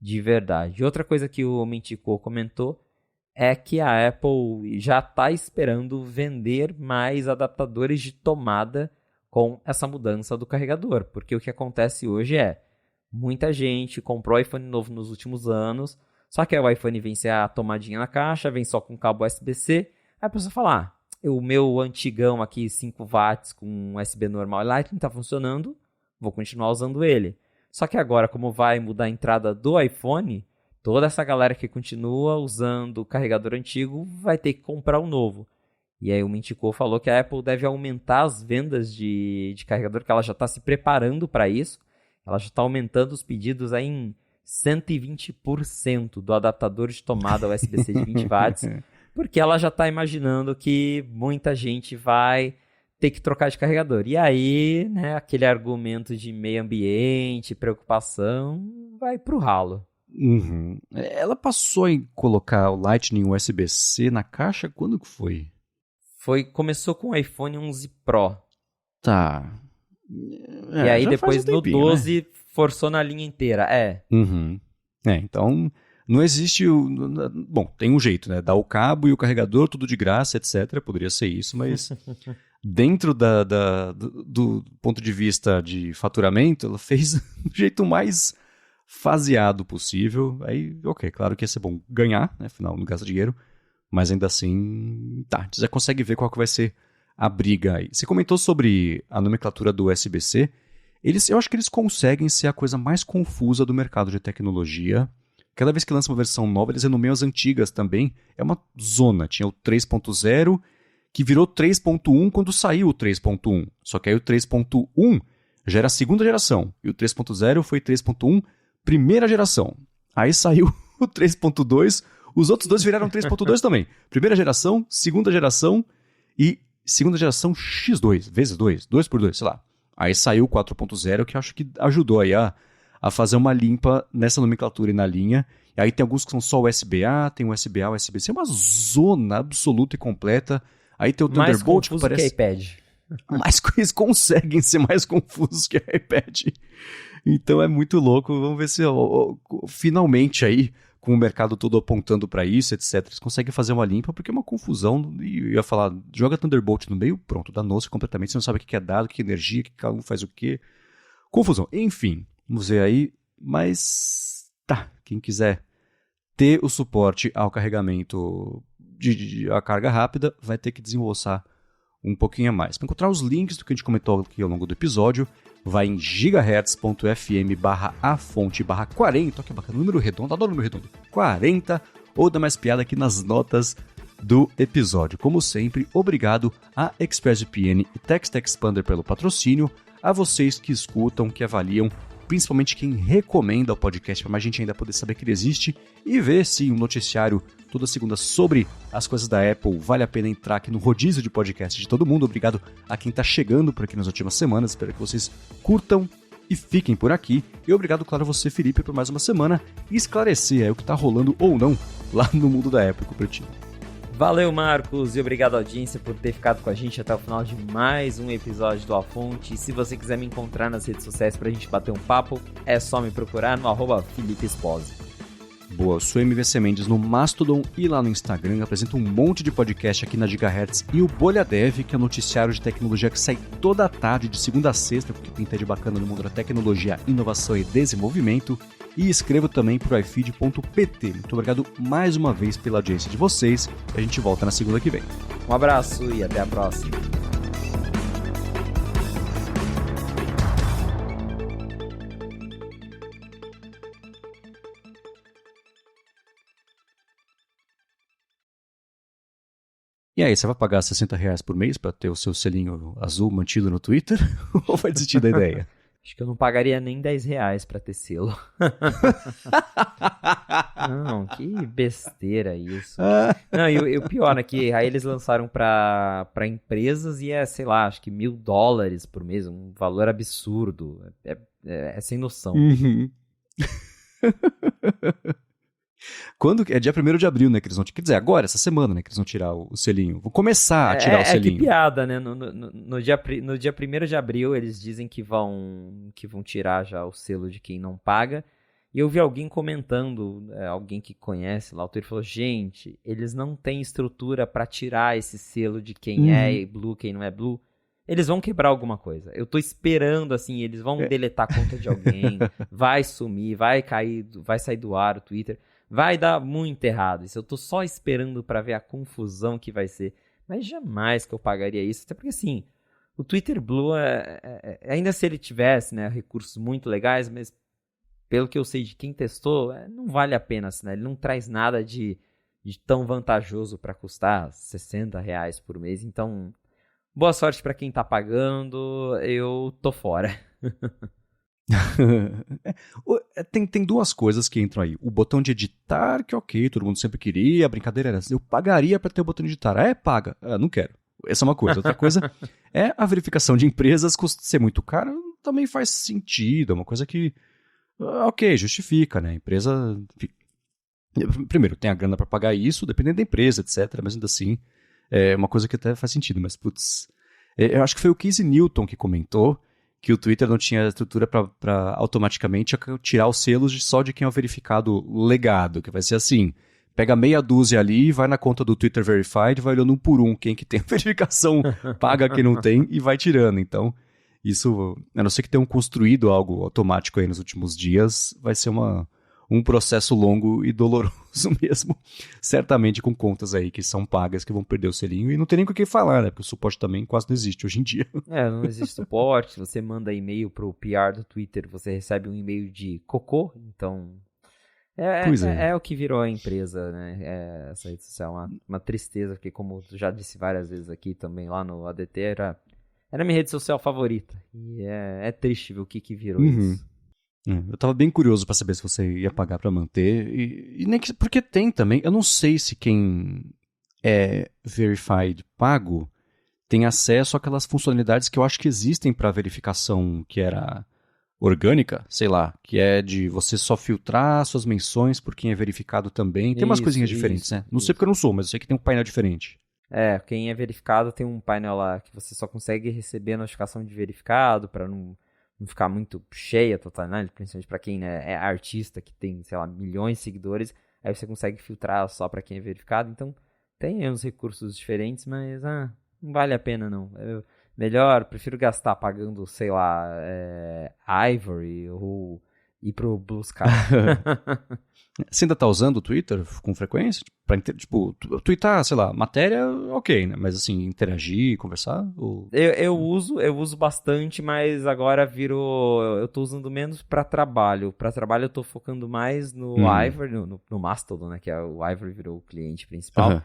de verdade. E outra coisa que o Mintico comentou é que a Apple já está esperando vender mais adaptadores de tomada com essa mudança do carregador, porque o que acontece hoje é, muita gente comprou iPhone novo nos últimos anos, só que aí o iPhone vem sem a tomadinha na caixa, vem só com cabo USB-C, aí a pessoa fala, o meu antigão aqui, 5 watts com USB normal e Lightning está funcionando, vou continuar usando ele. Só que agora, como vai mudar a entrada do iPhone, toda essa galera que continua usando o carregador antigo vai ter que comprar um novo. E aí o Mintico falou que a Apple deve aumentar as vendas de carregador, que ela já está se preparando para isso. Ela já está aumentando os pedidos aí em 120% do adaptador de tomada USB-C de 20 watts, porque ela já está imaginando que muita gente vai ter que trocar de carregador. E aí, né, aquele argumento de meio ambiente, preocupação, vai pro ralo. Uhum. Ela passou em colocar o Lightning USB-C na caixa? Quando que foi? Começou com o iPhone 11 Pro. Tá. E aí depois no 12 né? Forçou na linha inteira. Uhum. Então não existe bom, tem um jeito, né? Dar o cabo e o carregador, tudo de graça, etc. Poderia ser isso, mas dentro do ponto de vista de faturamento, ela fez do jeito mais faseado possível. Aí, ok, claro que ia ser bom ganhar, né? Afinal, não gasta dinheiro. Mas ainda assim, tá, você já consegue ver qual que vai ser a briga aí. Você comentou sobre a nomenclatura do USB-C. Eu acho que eles conseguem ser a coisa mais confusa do mercado de tecnologia. Cada vez que lança uma versão nova, eles renomeiam as antigas também. É uma zona. Tinha o 3.0, que virou 3.1 quando saiu o 3.1. Só que aí o 3.1 já era a segunda geração. E o 3.0 foi 3.1, primeira geração. Aí saiu o 3.2... Os outros dois viraram 3.2 também. Primeira geração, segunda geração e segunda geração X2, vezes 2, 2 por 2, sei lá. Aí saiu o 4.0, que eu acho que ajudou aí a fazer uma limpa nessa nomenclatura e na linha. E aí tem alguns que são só USB-A, tem USB-A, USB-C. É uma zona absoluta e completa. Aí tem o Thunderbolt que parece... que iPad. Mas eles conseguem ser mais confusos que iPad. Então é muito louco. Vamos ver se finalmente aí, com o mercado todo apontando para isso, etc., eles conseguem fazer uma limpa, porque é uma confusão. E eu ia falar, joga Thunderbolt no meio, pronto, danou-se completamente. Você não sabe o que é dado, o que é energia, que cada um faz o quê. Confusão. Enfim, vamos ver aí. Mas tá, quem quiser ter o suporte ao carregamento de a carga rápida, vai ter que desembolsar um pouquinho a mais. Para encontrar os links do que a gente comentou aqui ao longo do episódio, vai em gigahertz.fm/afonte/40, que bacana, número redondo, adoro número redondo, 40, ou dá mais piada aqui nas notas do episódio. Como sempre, obrigado a ExpressVPN e Text Expander pelo patrocínio, a vocês que escutam, que avaliam, principalmente quem recomenda o podcast para mais gente ainda poder saber que ele existe e ver se um noticiário toda segunda sobre as coisas da Apple vale a pena entrar aqui no rodízio de podcast de todo mundo. Obrigado a quem está chegando por aqui nas últimas semanas. Espero que vocês curtam e fiquem por aqui. E obrigado, claro, a você, Felipe, por mais uma semana e esclarecer aí o que está rolando ou não lá no mundo da Apple, Cupertino. Valeu, Marcos, e obrigado, audiência, por ter ficado com a gente até o final de mais um episódio do A Fonte. Se você quiser me encontrar nas redes sociais pra gente bater um papo, é só me procurar no @FelipeEsposi. Boa, eu sou MVC Mendes no Mastodon e lá no Instagram. Apresento um monte de podcast aqui na Gigahertz e o Bolha Dev, que é um noticiário de tecnologia que sai toda a tarde, de segunda a sexta, porque tem de bacana no mundo da tecnologia, inovação e desenvolvimento. E escrevo também para o ifeed.pt. Muito obrigado mais uma vez pela audiência de vocês. A gente volta na segunda que vem. Um abraço e até a próxima. E aí, você vai pagar R$60 por mês para ter o seu selinho azul mantido no Twitter? Ou vai desistir da ideia? Acho que eu não pagaria nem R$10 pra ter selo. Não, que besteira isso. Não, e o pior é que aí eles lançaram pra empresas e sei lá, acho que $1.000 por mês, um valor absurdo. É sem noção. Uhum. Quando, é dia 1º de abril, né, que eles vão... Quer dizer, agora, essa semana, né, que eles vão tirar o selinho. Vou começar a tirar o selinho. Que piada, né? No dia 1º de abril, eles dizem que vão tirar já o selo de quem não paga. E eu vi alguém comentando, alguém que conhece lá o Twitter, falou, gente, eles não têm estrutura pra tirar esse selo de quem é Blue, quem não é Blue. Eles vão quebrar alguma coisa. Eu tô esperando, assim, eles vão deletar a conta de alguém, vai sumir, vai cair, vai sair do ar o Twitter. Vai dar muito errado isso. Eu tô só esperando pra ver a confusão que vai ser. Mas jamais que eu pagaria isso. Até porque, assim, o Twitter Blue, ainda se ele tivesse, né, recursos muito legais, mas pelo que eu sei de quem testou, não vale a pena assinar. Ele não traz nada de tão vantajoso pra custar R$60 por mês. Então, boa sorte pra quem tá pagando. Eu tô fora. Tem duas coisas que entram aí. O botão de editar, que ok, todo mundo sempre queria, a brincadeira era assim, eu pagaria pra ter o botão de editar. Paga. Não quero. Essa é uma coisa. Outra coisa é a verificação de empresas ser muito cara, também faz sentido, é uma coisa que, ok, justifica, né? A empresa, primeiro, tem a grana pra pagar isso, dependendo da empresa, etc, mas ainda assim, é uma coisa que até faz sentido, mas putz, eu acho que foi o Casey Newton que comentou que o Twitter não tinha estrutura para automaticamente tirar os selos só de quem é o verificado legado, que vai ser assim, pega meia dúzia ali, vai na conta do Twitter Verified, vai olhando um por um quem que tem a verificação, paga quem não tem e vai tirando. Então, isso, a não ser que tenham construído algo automático aí nos últimos dias, vai ser um processo longo e doloroso mesmo, certamente com contas aí que são pagas, que vão perder o selinho, e não tem nem com o que falar, né, porque o suporte também quase não existe hoje em dia. Não existe suporte, você manda e-mail pro PR do Twitter, você recebe um e-mail de cocô, então é o que virou a empresa, né, essa rede social, uma tristeza, porque como eu já disse várias vezes aqui também lá no ADT, era minha rede social favorita, e é triste ver o que virou isso. Eu tava bem curioso pra saber se você ia pagar pra manter, e nem que, porque tem também, eu não sei se quem é verified pago tem acesso àquelas funcionalidades que eu acho que existem pra verificação que era orgânica, sei lá, que é de você só filtrar suas menções por quem é verificado também, tem umas coisinhas diferentes, né? Não sei porque eu não sou, mas eu sei que tem um painel diferente. Quem é verificado tem um painel lá que você só consegue receber a notificação de verificado pra não ficar muito cheia a tua timeline, principalmente pra quem, né, é artista, que tem, sei lá, milhões de seguidores, aí você consegue filtrar só pra quem é verificado, então tem uns recursos diferentes, mas não vale a pena não. Prefiro gastar pagando, sei lá, Ivory ou ir pro Blue Sky. Você ainda tá usando o Twitter com frequência? Tipo, twittar, sei lá, matéria, ok, né? Mas assim, interagir, conversar? Ou... Eu uso bastante, mas agora eu tô usando menos pra trabalho. Pra trabalho eu tô focando mais no Ivory, no Mastodon, né? Que o Ivory virou o cliente principal.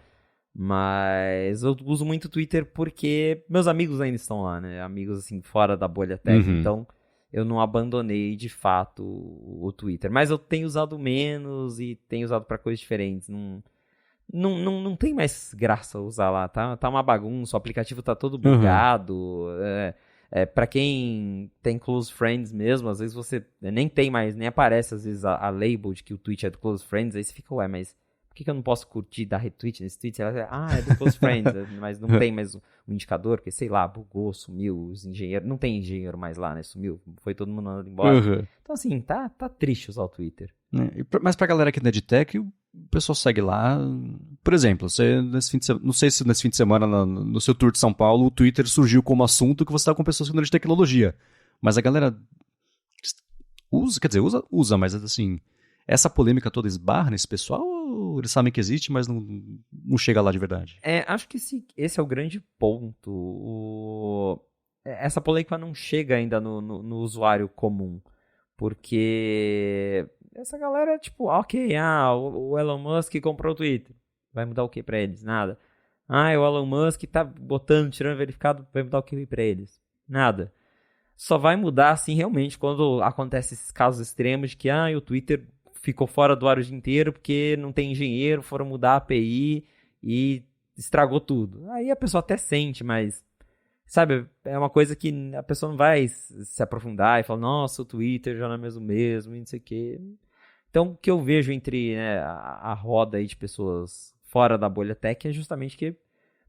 Mas eu uso muito o Twitter porque meus amigos ainda estão lá, né? Amigos, assim, fora da bolha tech. Então, eu não abandonei, de fato, o Twitter. Mas eu tenho usado menos e tenho usado pra coisas diferentes. Não tem mais graça usar lá, tá uma bagunça, o aplicativo tá todo bugado. Pra quem tem close friends mesmo, às vezes você nem tem mais, nem aparece às vezes a label de que o tweet é do close friends, aí você fica, mas por que eu não posso curtir, dar retweet nesse tweet? É do close friends, mas não tem mais um indicador, porque sei lá, bugou, sumiu, os engenheiros, não tem engenheiro mais lá, né, sumiu, foi todo mundo mandando embora. Então assim, tá triste usar o Twitter. Mas pra galera que não é de tech, o pessoal segue lá. Por exemplo, você, não sei se nesse fim de semana, no seu tour de São Paulo, o Twitter surgiu como assunto que você tá com pessoas que não é de tecnologia. Mas a galera usa, quer dizer, usa, mas assim, essa polêmica toda esbarra nesse pessoal, ou eles sabem que existe, mas não chega lá de verdade? Acho que esse é o grande ponto. Essa polêmica não chega ainda no usuário comum. Porque essa galera, tipo, ok, o Elon Musk comprou o Twitter. Vai mudar o que pra eles? Nada. O Elon Musk tá tirando verificado, vai mudar o que pra eles? Nada. Só vai mudar, assim, realmente, quando acontece esses casos extremos de que, o Twitter ficou fora do ar o dia inteiro porque não tem engenheiro, foram mudar a API e estragou tudo. Aí a pessoa até sente, mas... Sabe, é uma coisa que a pessoa não vai se aprofundar e falar, nossa, o Twitter já não é mesmo, e não sei o quê. Então, o que eu vejo entre, né, a roda aí de pessoas fora da bolha tech é justamente que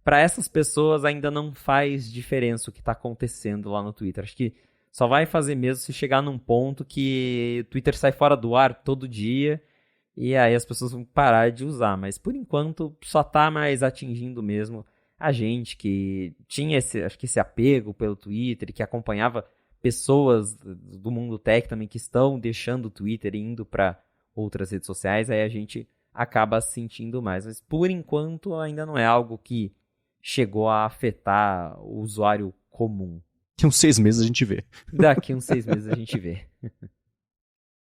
para essas pessoas ainda não faz diferença o que está acontecendo lá no Twitter. Acho que só vai fazer mesmo se chegar num ponto que o Twitter sai fora do ar todo dia e aí as pessoas vão parar de usar. Mas por enquanto só tá mais atingindo mesmo a gente que tinha acho que esse apego pelo Twitter, que acompanhava pessoas do mundo tech também que estão deixando o Twitter e indo para outras redes sociais, aí a gente acaba sentindo mais. Mas por enquanto ainda não é algo que chegou a afetar o usuário comum. Daqui uns 6 meses a gente vê. Daqui uns 6 meses a gente vê.